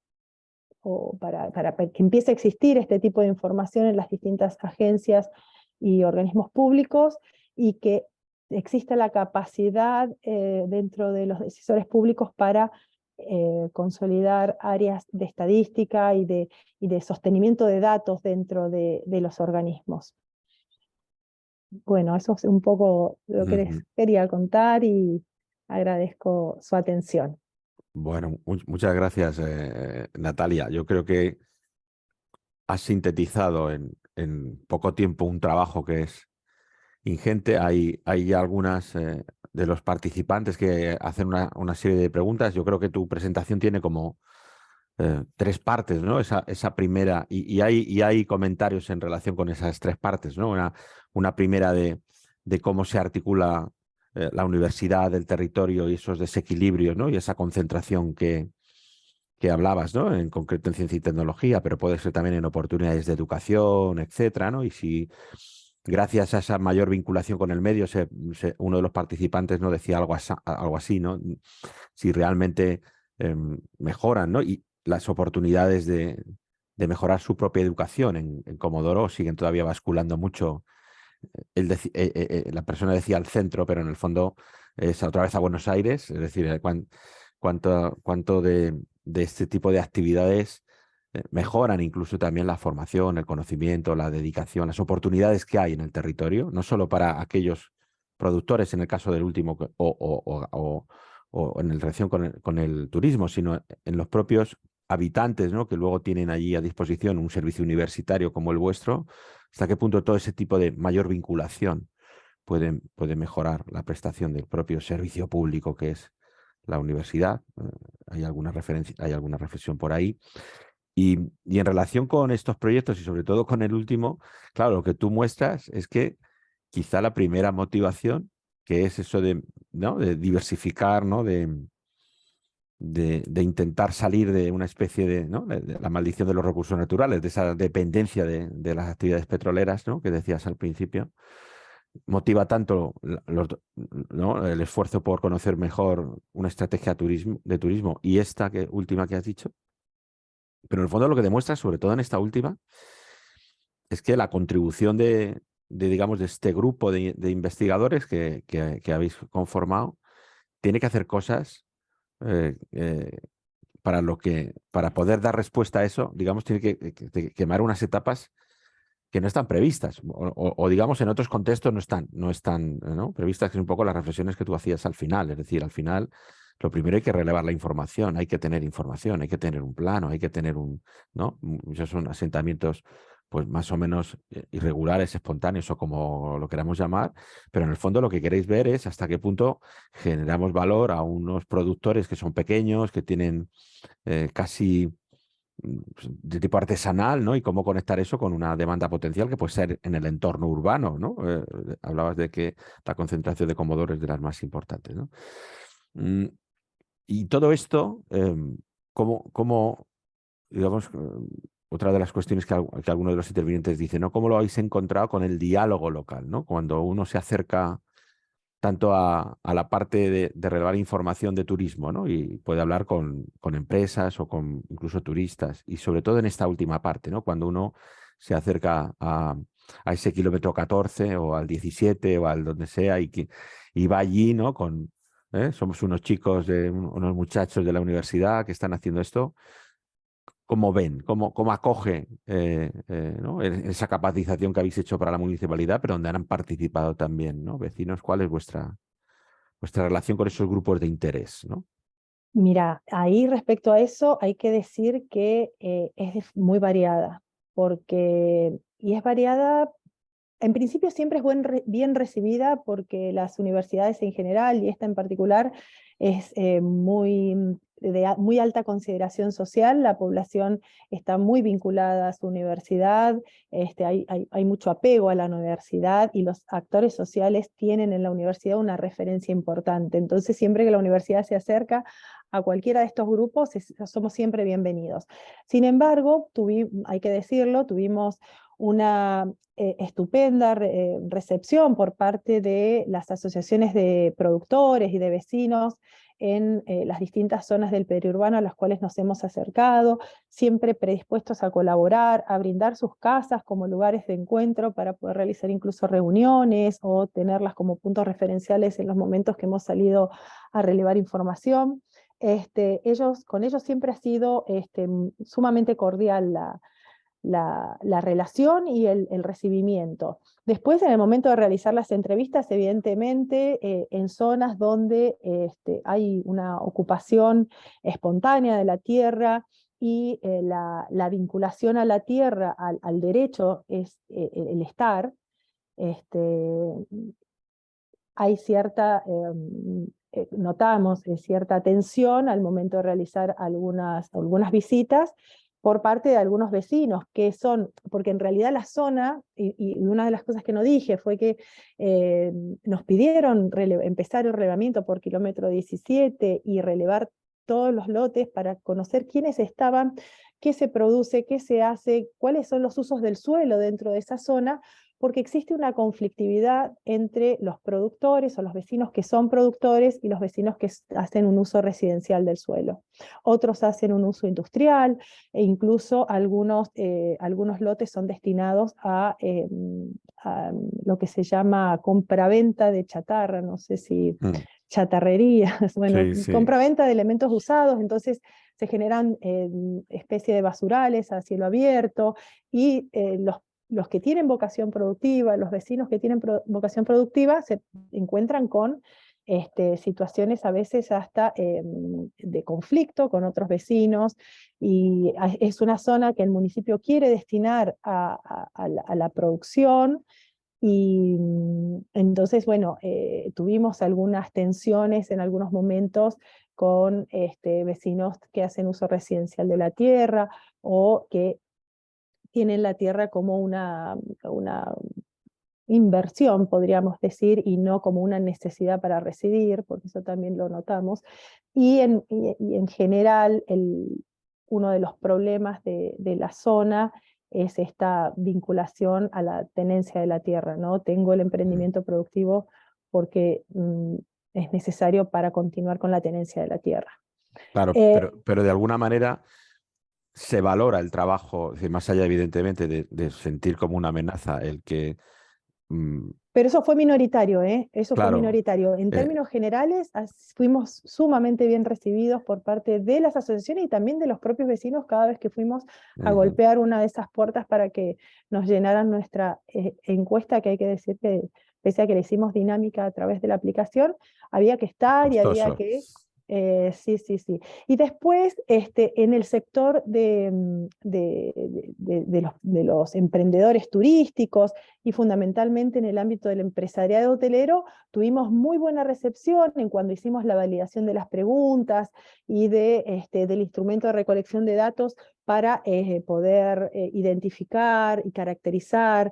que empiece a existir este tipo de información en las distintas agencias y organismos públicos, y que exista la capacidad dentro de los decisores públicos para consolidar áreas de estadística y de sostenimiento de datos dentro de los organismos. Bueno, eso es un poco lo que les quería contar y agradezco su atención. Bueno, muchas gracias, Natalia. Yo creo que has sintetizado en poco tiempo un trabajo que es ingente. Hay algunas de los participantes que hacen una serie de preguntas. Yo creo que tu presentación tiene como tres partes, ¿no? Esa primera, y hay comentarios en relación con esas tres partes, ¿no? Una primera de cómo se articula la universidad, el territorio y esos desequilibrios, ¿no? Y esa concentración que hablabas, ¿no? En concreto en ciencia y tecnología, pero puede ser también en oportunidades de educación, etcétera, ¿no? Y si gracias a esa mayor vinculación con el medio, uno de los participantes no decía algo así, ¿no? Si realmente mejoran, ¿no? Y las oportunidades de mejorar su propia educación en Comodoro siguen todavía basculando mucho. La persona decía al centro, pero en el fondo es otra vez a Buenos Aires, es decir, cuánto de este tipo de actividades mejoran incluso también la formación, el conocimiento, la dedicación, las oportunidades que hay en el territorio, no solo para aquellos productores, en el caso del último, o en relación con el turismo, sino en los propios habitantes, ¿no? Que luego tienen allí a disposición un servicio universitario como el vuestro. ¿Hasta qué punto todo ese tipo de mayor vinculación puede mejorar la prestación del propio servicio público que es la universidad? Hay alguna reflexión por ahí. Y en relación con estos proyectos y sobre todo con el último, claro, lo que tú muestras es que quizá la primera motivación, que es eso de, ¿no? De diversificar, ¿no? De intentar salir de una especie de, ¿no? de la maldición de los recursos naturales, de esa dependencia de las actividades petroleras, ¿no? Que decías al principio, motiva tanto ¿no? el esfuerzo por conocer mejor una estrategia de turismo y esta última que has dicho. Pero en el fondo lo que demuestra, sobre todo en esta última, es que la contribución digamos, de este grupo de investigadores que habéis conformado tiene que hacer cosas para poder dar respuesta a eso, digamos, tiene que quemar unas etapas que no están previstas, o digamos en otros contextos no están ¿no? previstas, que es un poco las reflexiones que tú hacías al final. Es decir, al final lo primero hay que relevar la información, hay que tener información, hay que tener un plano, hay que tener ¿no? Esos son asentamientos pues más o menos irregulares, espontáneos o como lo queramos llamar, pero en el fondo lo que queréis ver es hasta qué punto generamos valor a unos productores que son pequeños, que tienen casi de tipo artesanal, ¿no? Y cómo conectar eso con una demanda potencial que puede ser en el entorno urbano, ¿no? Hablabas de que la concentración de comodoro es de las más importantes, ¿no? Y todo esto, digamos, otra de las cuestiones que alguno de los intervinientes dice, ¿no? ¿Cómo lo habéis encontrado con el diálogo local, ¿no? Cuando uno se acerca tanto a la parte de relevar información de turismo, ¿no? Y puede hablar con empresas o con incluso turistas, y sobre todo en esta última parte, ¿no? Cuando uno se acerca a ese kilómetro 14 o al 17 o al donde sea y va allí, ¿no? Somos unos chicos, unos muchachos de la universidad que están haciendo esto. ¿Cómo ven? ¿Cómo acoge ¿no? esa capacitación que habéis hecho para la municipalidad, pero donde han participado también, ¿no? Vecinos? ¿Cuál es vuestra relación con esos grupos de interés, ¿no? Mira, ahí respecto a eso hay que decir que muy variada, y es variada. En principio siempre es bien recibida porque las universidades en general, y esta en particular, es muy alta consideración social. La población está muy vinculada a su universidad, hay mucho apego a la universidad y los actores sociales tienen en la universidad una referencia importante. Entonces siempre que la universidad se acerca a cualquiera de estos grupos, somos siempre bienvenidos. Sin embargo, hay que decirlo, tuvimos una estupenda recepción por parte de las asociaciones de productores y de vecinos en las distintas zonas del periurbano a las cuales nos hemos acercado, siempre predispuestos a colaborar, a brindar sus casas como lugares de encuentro para poder realizar incluso reuniones o tenerlas como puntos referenciales en los momentos que hemos salido a relevar información. Con ellos siempre ha sido sumamente cordial la relación y el recibimiento. Después, en el momento de realizar las entrevistas, evidentemente, en zonas donde hay una ocupación espontánea de la tierra y la vinculación a la tierra, al derecho, es el estar, este, hay notamos cierta tensión al momento de realizar algunas visitas por parte de algunos vecinos, porque en realidad la zona, y una de las cosas que no dije fue que nos pidieron empezar el relevamiento por kilómetro 17 y relevar todos los lotes para conocer quiénes estaban, qué se produce, qué se hace, cuáles son los usos del suelo dentro de esa zona, porque existe una conflictividad entre los productores o los vecinos que son productores y los vecinos que hacen un uso residencial del suelo. Otros hacen un uso industrial e incluso algunos lotes son destinados a lo que se llama compraventa de chatarra, no sé si chatarrerías, bueno, Sí, sí. compraventa de elementos usados, entonces se generan especie de basurales a cielo abierto y los que tienen vocación productiva, los vecinos que tienen vocación productiva, se encuentran con situaciones a veces hasta de conflicto con otros vecinos, y es una zona que el municipio quiere destinar a la producción, y entonces, bueno, tuvimos algunas tensiones en algunos momentos con vecinos que hacen uso residencial de la tierra o que tienen la tierra como una inversión, podríamos decir, y no como una necesidad para residir, porque eso también lo notamos. Y en general, uno de los problemas de la zona es esta vinculación a la tenencia de la tierra, ¿no? Tengo el emprendimiento productivo porque es necesario para continuar con la tenencia de la tierra. Claro, Eh, pero de alguna manera se valora el trabajo, es decir, más allá evidentemente de sentir como una amenaza el que, mm, Pero eso fue minoritario, ¿eh? Eso fue claro, minoritario. En eh, términos generales, fuimos sumamente bien recibidos por parte de las asociaciones y también de los propios vecinos cada vez que fuimos a ujú, golpear una de esas puertas para que nos llenaran nuestra encuesta, que hay que decir que, pese a que le hicimos dinámica a través de la aplicación, había que estar y había costoso. que Sí, sí, sí. Y después, en el sector de los emprendedores turísticos y fundamentalmente en el ámbito del empresariado hotelero, tuvimos muy buena recepción en cuando hicimos la validación de las preguntas y del instrumento de recolección de datos para poder identificar y caracterizar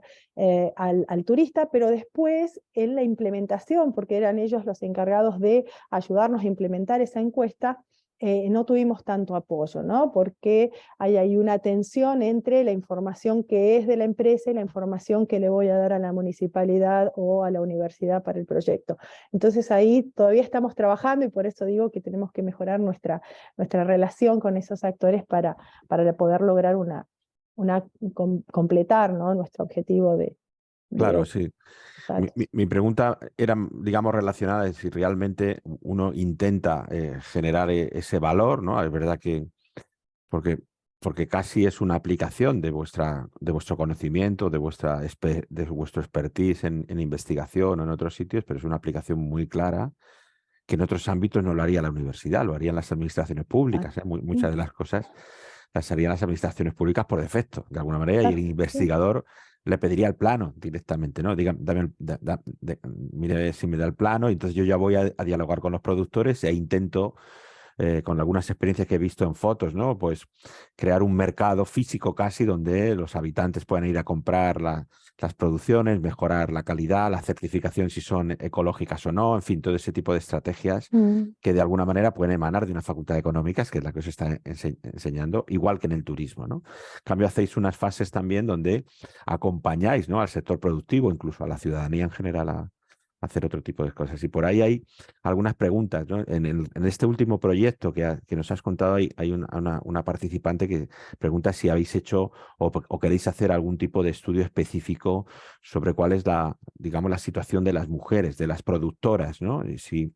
al turista, pero después en la implementación, porque eran ellos los encargados de ayudarnos a implementar esa encuesta, no tuvimos tanto apoyo, ¿no? Porque hay ahí una tensión entre la información que es de la empresa y la información que le voy a dar a la municipalidad o a la universidad para el proyecto. Entonces ahí todavía estamos trabajando y por eso digo que tenemos que mejorar nuestra relación con esos actores para poder lograr completar, ¿no? Nuestro objetivo Claro, de sí. Mi, datos. mi pregunta era, digamos, relacionada de si realmente uno intenta generar ese valor, ¿no? Es verdad que, porque, porque casi es una aplicación de vuestro conocimiento, de vuestro expertise en investigación o en otros sitios, pero es una aplicación muy clara que en otros ámbitos no lo haría la universidad, lo harían las administraciones públicas, ¿eh? Muchas de las cosas las harían las administraciones públicas por defecto, de alguna manera, y el Exacto, sí. investigador le pediría el plano directamente, ¿no? Diga, mire si me da el plano, y entonces yo ya voy a dialogar con los productores e intento, con algunas experiencias que he visto en fotos, ¿no? Pues crear un mercado físico casi donde los habitantes puedan ir a comprar las producciones, mejorar la calidad, la certificación si son ecológicas o no, en fin, todo ese tipo de estrategias Mm. que de alguna manera pueden emanar de una facultad de económicas, que es la que os está enseñando, igual que en el turismo, ¿no? En cambio, hacéis unas fases también donde acompañáis, ¿no? Al sector productivo, incluso a la ciudadanía en general, a hacer otro tipo de cosas. Y por ahí hay algunas preguntas, ¿no? En este último proyecto que nos has contado, hay una participante que pregunta si habéis hecho o queréis hacer algún tipo de estudio específico sobre cuál es digamos, la situación de las mujeres, de las productoras, ¿no? Y si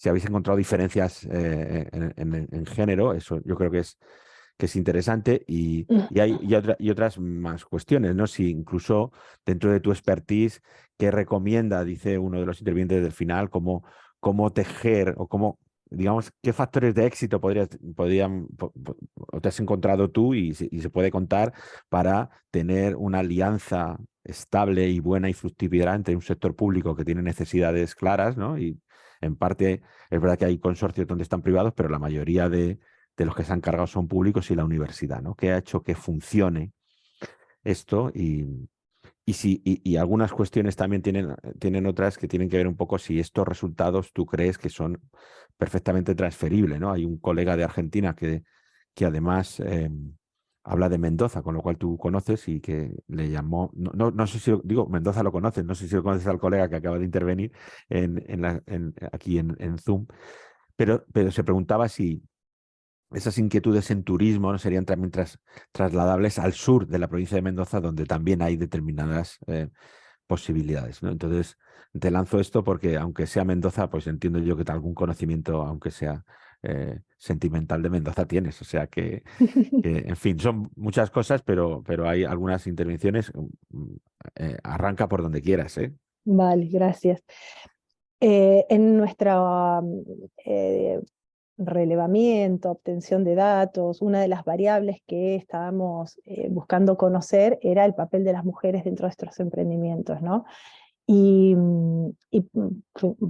habéis encontrado diferencias en género, eso yo creo que es interesante y otras más cuestiones, ¿no? Si incluso dentro de tu expertise, ¿qué recomienda, dice uno de los intervinientes del final, cómo tejer o cómo, digamos, qué factores de éxito o te has encontrado tú y se puede contar para tener una alianza estable y buena y fructífera entre un sector público que tiene necesidades claras, ¿no? Y en parte es verdad que hay consorcios donde están privados, pero la mayoría de los que se han cargado son públicos y la universidad, ¿no? ¿Qué ha hecho que funcione esto? Y algunas cuestiones también tienen otras que tienen que ver un poco si estos resultados tú crees que son perfectamente transferibles, ¿no? Hay un colega de Argentina que además habla de Mendoza, con lo cual tú conoces y que le llamó, no sé si, digo, Mendoza lo conoces, no sé si lo conoces al colega que acaba de intervenir aquí en Zoom, pero se preguntaba si esas inquietudes en turismo, ¿no? Serían también trasladables al sur de la provincia de Mendoza, donde también hay determinadas posibilidades, ¿no? Entonces, te lanzo esto porque, aunque sea Mendoza, pues entiendo yo que algún conocimiento, aunque sea sentimental de Mendoza, tienes. O sea en fin, son muchas cosas, pero hay algunas intervenciones. Arranca por donde quieras, ¿eh? Vale, gracias. En nuestra relevamiento, obtención de datos, una de las variables que estábamos buscando conocer era el papel de las mujeres dentro de estos emprendimientos, ¿no?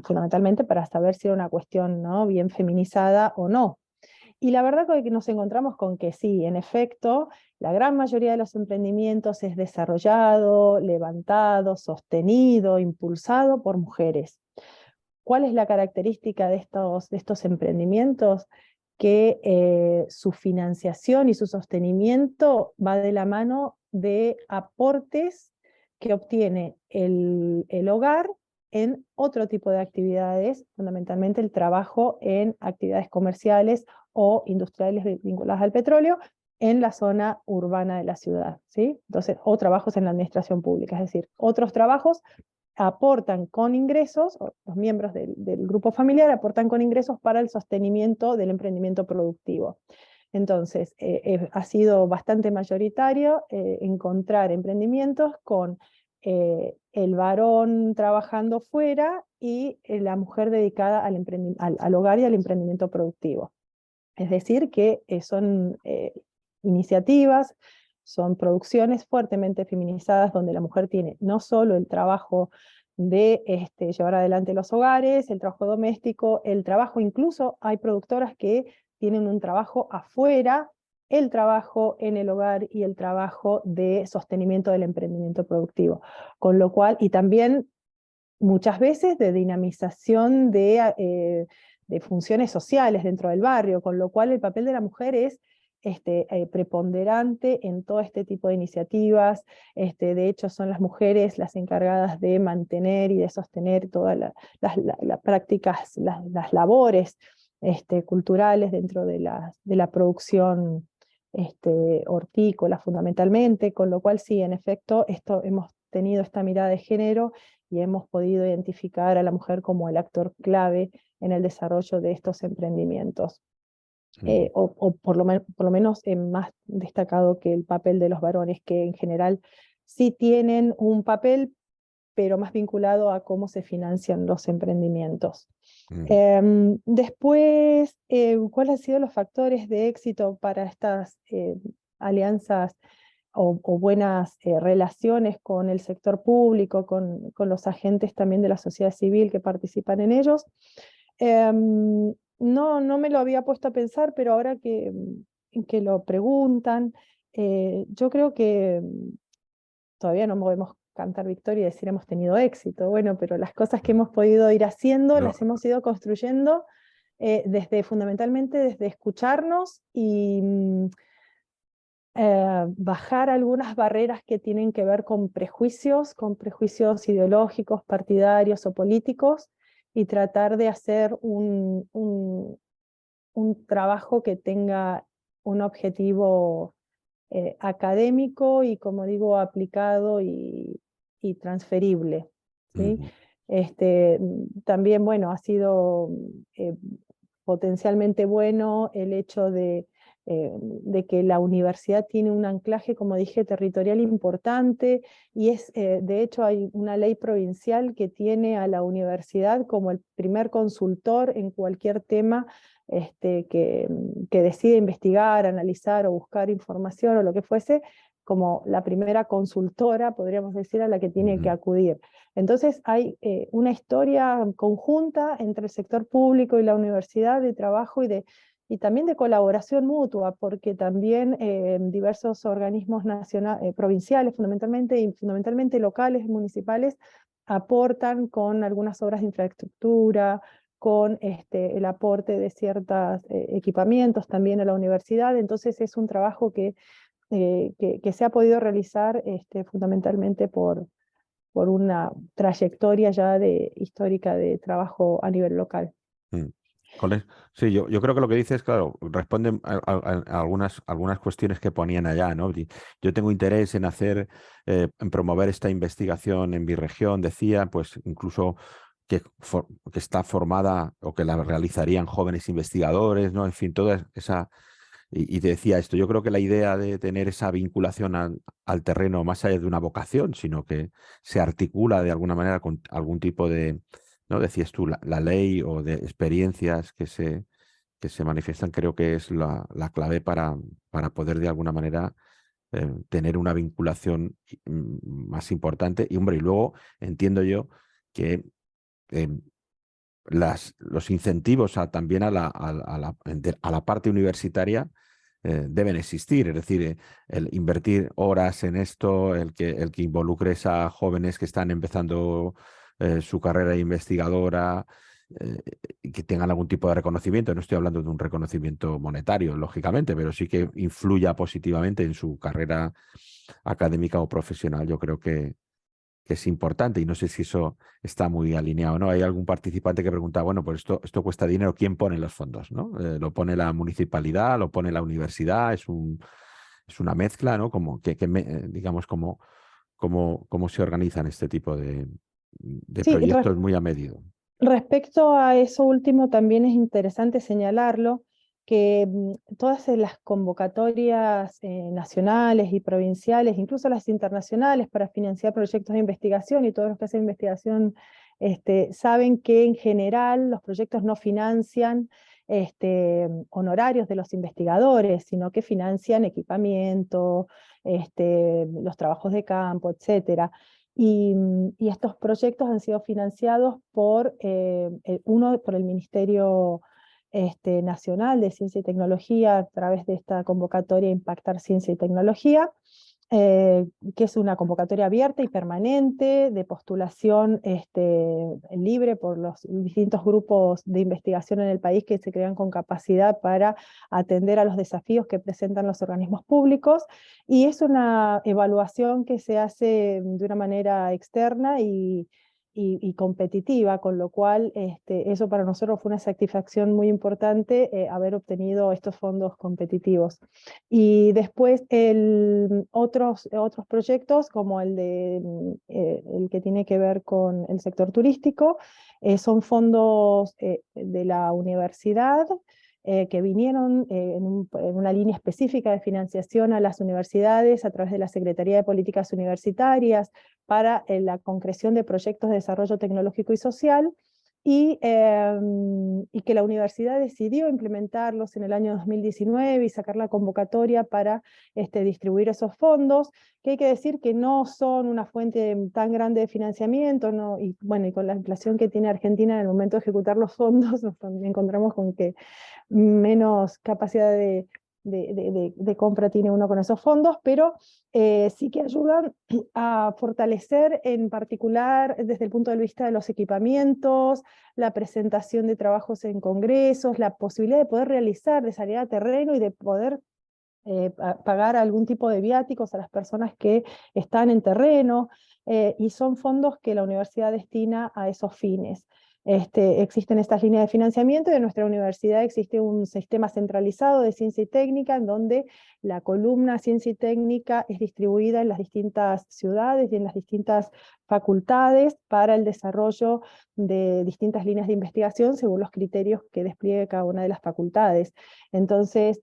Fundamentalmente para saber si era una cuestión, ¿no?, bien feminizada o no. Y la verdad es que nos encontramos con que sí, en efecto, la gran mayoría de los emprendimientos es desarrollado, levantado, sostenido, impulsado por mujeres. ¿Cuál es la característica de estos emprendimientos? Que su financiación y su sostenimiento va de la mano de aportes que obtiene el hogar en otro tipo de actividades, fundamentalmente el trabajo en actividades comerciales o industriales vinculadas al petróleo en la zona urbana de la ciudad, ¿sí? Entonces, o trabajos en la administración pública, es decir, otros trabajos aportan con ingresos, o los miembros del grupo familiar aportan con ingresos para el sostenimiento del emprendimiento productivo. Entonces, ha sido bastante mayoritario encontrar emprendimientos con el varón trabajando fuera y la mujer dedicada al hogar y al emprendimiento productivo. Es decir, que son iniciativas, son producciones fuertemente feminizadas donde la mujer tiene no solo el trabajo de llevar adelante los hogares, el trabajo doméstico, el trabajo, incluso hay productoras que tienen un trabajo afuera, el trabajo en el hogar y el trabajo de sostenimiento del emprendimiento productivo. Con lo cual, y también muchas veces de dinamización de funciones sociales dentro del barrio, con lo cual el papel de la mujer es preponderante en todo este tipo de iniciativas. De hecho, son las mujeres las encargadas de mantener y de sostener todas las prácticas, las labores culturales dentro de la producción hortícola fundamentalmente, con lo cual sí, en efecto, hemos tenido esta mirada de género y hemos podido identificar a la mujer como el actor clave en el desarrollo de estos emprendimientos. O por lo menos más destacado que el papel de los varones, que en general sí tienen un papel, pero más vinculado a cómo se financian los emprendimientos. Después, ¿cuáles han sido los factores de éxito para estas alianzas o buenas relaciones con el sector público, con los agentes también de la sociedad civil que participan en ellos? No me lo había puesto a pensar, pero ahora que lo preguntan, yo creo que todavía no podemos cantar victoria y decir hemos tenido éxito, bueno, pero las cosas que hemos podido ir haciendo, No, las hemos ido construyendo fundamentalmente desde escucharnos y bajar algunas barreras que tienen que ver con prejuicios ideológicos, partidarios o políticos, y tratar de hacer un trabajo que tenga un objetivo académico y, como digo, aplicado y transferible, ¿sí? También, bueno, ha sido potencialmente bueno el hecho de que la universidad tiene un anclaje, como dije, territorial importante, y de hecho hay una ley provincial que tiene a la universidad como el primer consultor en cualquier tema que decide investigar, analizar o buscar información o lo que fuese, como la primera consultora, podríamos decir, a la que tiene que acudir. Entonces hay una historia conjunta entre el sector público y la universidad de trabajo y también de colaboración mutua, porque también diversos organismos provinciales fundamentalmente, y fundamentalmente locales, municipales, aportan con algunas obras de infraestructura, con el aporte de ciertos equipamientos también a la universidad. Entonces es un trabajo que se ha podido realizar fundamentalmente por una trayectoria ya histórica de trabajo a nivel local. Sí, yo creo que lo que dices, claro, responde a algunas cuestiones que ponían allá, ¿no? Yo tengo interés en en promover esta investigación en mi región, decía, pues incluso que está formada o que la realizarían jóvenes investigadores, ¿no? En fin, toda esa. Y te decía esto, yo creo que la idea de tener esa vinculación al terreno, más allá de una vocación, sino que se articula de alguna manera con algún tipo de, ¿no? Decías tú, la ley o de experiencias que se manifiestan, creo que es la clave para poder de alguna manera tener una vinculación más importante. Y hombre, y luego entiendo yo que los incentivos también a la parte universitaria deben existir, es decir, el invertir horas en esto, el que involucres a jóvenes que están empezando su carrera investigadora, y que tengan algún tipo de reconocimiento. No estoy hablando de un reconocimiento monetario, lógicamente, pero sí que influya positivamente en su carrera académica o profesional. Yo creo que es importante, y no sé si eso está muy alineado, ¿no? Hay algún participante que pregunta, bueno, pues esto cuesta dinero, ¿quién pone los fondos, ¿no? ¿Lo pone la municipalidad, lo pone la universidad? Es una mezcla, ¿no? Digamos, cómo se organizan este tipo de Sí, proyectos muy a medida. respecto a eso último también es interesante señalarlo, que todas las convocatorias nacionales y provinciales, incluso las internacionales para financiar proyectos de investigación, y todos los que hacen investigación saben que en general los proyectos no financian honorarios de los investigadores, sino que financian equipamiento, los trabajos de campo, etc. Y estos proyectos han sido financiados por por el Ministerio Nacional de Ciencia y Tecnología a través de esta convocatoria Impactar Ciencia y Tecnología, que es una convocatoria abierta y permanente de postulación libre por los distintos grupos de investigación en el país que se crean con capacidad para atender a los desafíos que presentan los organismos públicos, y es una evaluación que se hace de una manera externa y competitiva, con lo cual eso para nosotros fue una satisfacción muy importante, haber obtenido estos fondos competitivos. Y después otros proyectos, como el que tiene que ver con el sector turístico, son fondos de la universidad, que vinieron en una línea específica de financiación a las universidades a través de la Secretaría de Políticas Universitarias para la concreción de proyectos de desarrollo tecnológico y social, y que la universidad decidió implementarlos en el año 2019 y sacar la convocatoria para distribuir esos fondos, que hay que decir que no son una fuente tan grande de financiamiento, ¿no? Y bueno, y con la inflación que tiene Argentina en el momento de ejecutar los fondos, nos encontramos con que menos capacidad de compra tiene uno con esos fondos, pero sí que ayudan a fortalecer en particular desde el punto de vista de los equipamientos, la presentación de trabajos en congresos, la posibilidad de poder realizar, de salir a terreno y de poder pagar algún tipo de viáticos a las personas que están en terreno, y son fondos que la universidad destina a esos fines. Existen estas líneas de financiamiento y en nuestra universidad existe un sistema centralizado de ciencia y técnica en donde la columna ciencia y técnica es distribuida en las distintas ciudades y en las distintas facultades para el desarrollo de distintas líneas de investigación según los criterios que despliegue cada una de las facultades. Entonces,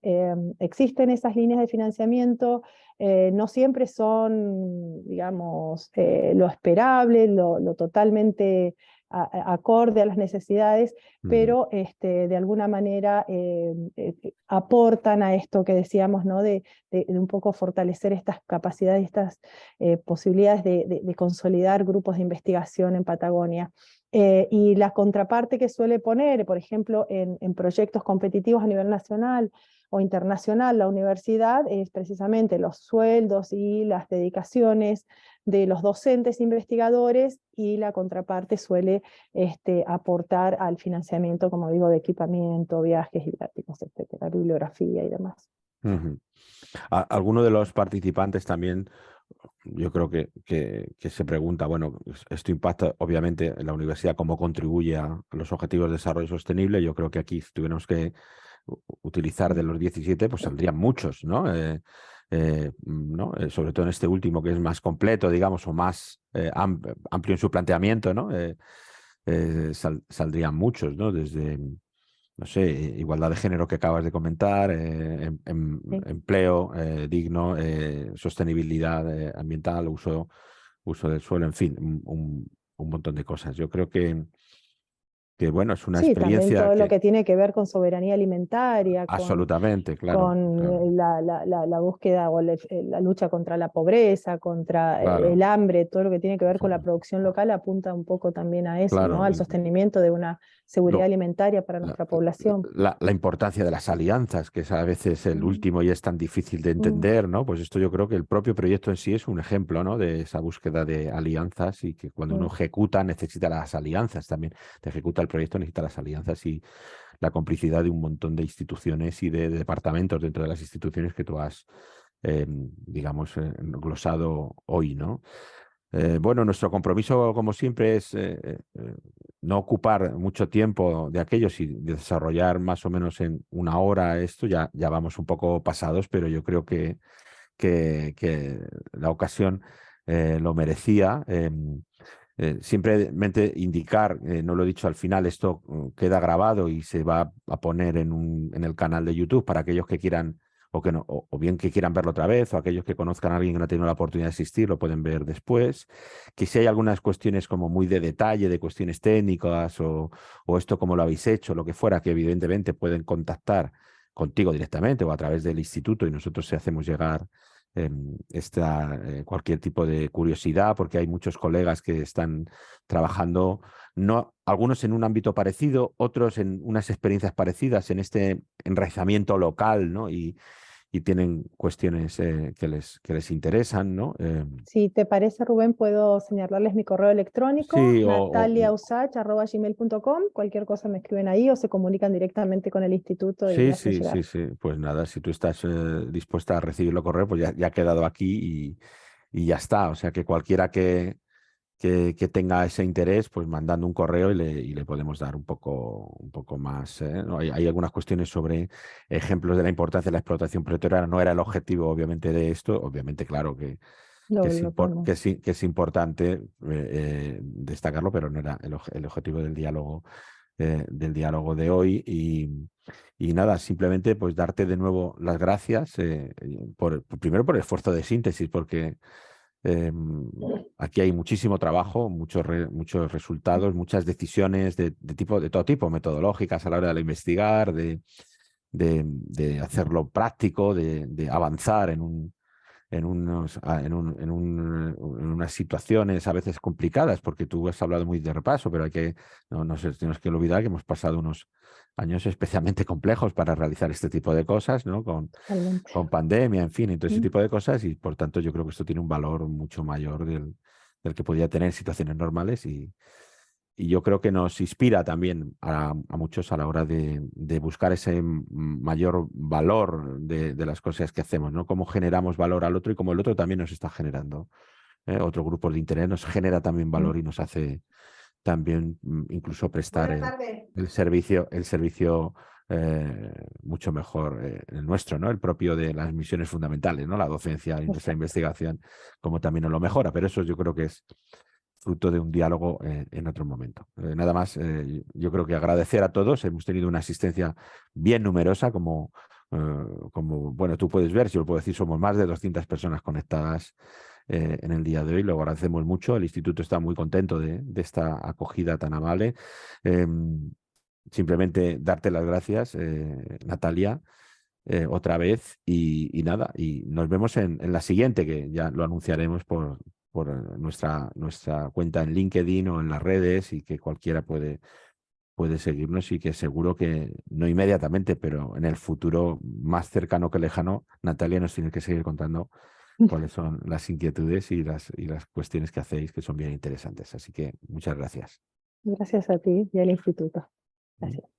existen esas líneas de financiamiento, no siempre son, digamos, lo esperable, lo totalmente acorde a las necesidades, pero de alguna manera aportan a esto que decíamos, ¿no? de un poco fortalecer estas capacidades, estas posibilidades de consolidar grupos de investigación en Patagonia. Y la contraparte que suele poner, por ejemplo, en proyectos competitivos a nivel nacional o internacional, la universidad, es precisamente los sueldos y las dedicaciones de los docentes investigadores, y la contraparte suele aportar al financiamiento, como digo, de equipamiento, viajes didácticos, etcétera, bibliografía y demás. Alguno de los participantes también, yo creo que se pregunta, bueno, esto impacta obviamente en la universidad, cómo contribuye a los objetivos de desarrollo sostenible. Yo creo que aquí, si tuviéramos que utilizar de los 17, pues saldrían muchos, ¿no? Sobre todo en este último, que es más completo, digamos, o más amplio en su planteamiento, ¿no? Saldrían muchos, ¿no? Desde, no sé, igualdad de género que acabas de comentar, Sí. empleo digno, sostenibilidad ambiental, uso del suelo, en fin, un montón de cosas. Yo creo que bueno, es una Sí, también experiencia todo lo que que tiene que ver con soberanía alimentaria, absolutamente, claro, con la búsqueda o la lucha contra la pobreza, contra claro, el hambre, todo lo que tiene que ver con la producción local apunta un poco también a eso, ¿no? claro. Al sostenimiento de una seguridad Lo, alimentaria para la, nuestra población. la importancia de las alianzas, que es a veces el Mm, último y es tan difícil de mm, entender, ¿no? Pues esto yo creo que el propio proyecto en sí es un ejemplo, ¿no? De esa búsqueda de alianzas, y que cuando uno mm, ejecuta necesita las alianzas también. Te ejecuta el proyecto, necesita las alianzas y la complicidad de un montón de instituciones y de departamentos dentro de las instituciones que tú has, digamos, glosado hoy, ¿no? Bueno, nuestro compromiso, como siempre, es no ocupar mucho tiempo de aquellos y desarrollar más o menos en una hora esto. Ya vamos un poco pasados, pero yo creo que la ocasión lo merecía. simplemente indicar, no lo he dicho al final, esto queda grabado y se va a poner en el canal de YouTube para aquellos que quieran o, que no, o bien que quieran verlo otra vez, o aquellos que conozcan a alguien que no ha tenido la oportunidad de asistir, lo pueden ver después. Que si hay algunas cuestiones como muy de detalle, de cuestiones técnicas, o esto cómo lo habéis hecho, lo que fuera, que evidentemente pueden contactar contigo directamente o a través del instituto y nosotros se hacemos llegar cualquier tipo de curiosidad, porque hay muchos colegas que están trabajando, no, algunos en un ámbito parecido, otros en unas experiencias parecidas, en este enraizamiento local, ¿no? Y tienen cuestiones que les interesan, ¿no? Si te parece, Rubén, puedo señalarles mi correo electrónico, Sí, nataliausach@gmail.com. Cualquier cosa me escriben ahí o se comunican directamente con el instituto y sí, me hacen sí, sí, llegar. sí. Pues nada, si tú estás dispuesta a recibirlo correo, pues ya ha quedado aquí y ya está. O sea que cualquiera que tenga ese interés, pues mandando un correo y le podemos dar un poco más. ¿No? Hay algunas cuestiones sobre ejemplos de la importancia de la explotación petrolera. No era el objetivo, obviamente, de esto. Obviamente, claro Lo podemos. que es importante destacarlo, pero no era el objetivo del diálogo de hoy. Y nada, simplemente pues darte de nuevo las gracias, primero por el esfuerzo de síntesis, porque eh, aquí hay muchísimo trabajo, muchos resultados, muchas decisiones de todo tipo, metodológicas a la hora de investigar, de hacerlo práctico, de avanzar en unas situaciones a veces complicadas, porque tú has hablado muy de repaso, pero no nos tenemos que olvidar que hemos pasado unos años especialmente complejos para realizar este tipo de cosas, ¿no? Totalmente. Con pandemia, en fin, y todo ese Mm. tipo de cosas, y por tanto yo creo que esto tiene un valor mucho mayor del que podría tener en situaciones normales y yo creo que nos inspira también a muchos a la hora de buscar ese mayor valor de las cosas que hacemos, ¿no? Cómo generamos valor al otro y cómo el otro también nos está generando. Otro grupo de interés nos genera también Mm. valor y nos hace también incluso prestar Buenas tardes. el servicio mucho mejor, el nuestro, ¿no? El propio de las misiones fundamentales, ¿no? La docencia y nuestra Exacto. investigación, como también nos lo mejora. Pero eso yo creo que es fruto de un diálogo en otro momento. Nada más, yo creo que agradecer a todos. Hemos tenido una asistencia bien numerosa, como bueno, tú puedes ver, si lo puedo decir, somos más de 200 personas conectadas en el día de hoy. Lo agradecemos mucho. El instituto está muy contento de esta acogida tan amable. Simplemente darte las gracias, Natalia, otra vez y nada, y nos vemos en la siguiente, que ya lo anunciaremos por nuestra cuenta en LinkedIn o en las redes y que cualquiera puede seguirnos y que seguro que no inmediatamente, pero en el futuro más cercano que lejano, Natalia nos tiene que seguir contando cuáles son las inquietudes y las cuestiones que hacéis que son bien interesantes. Así que muchas gracias. Gracias a ti y al instituto. Gracias.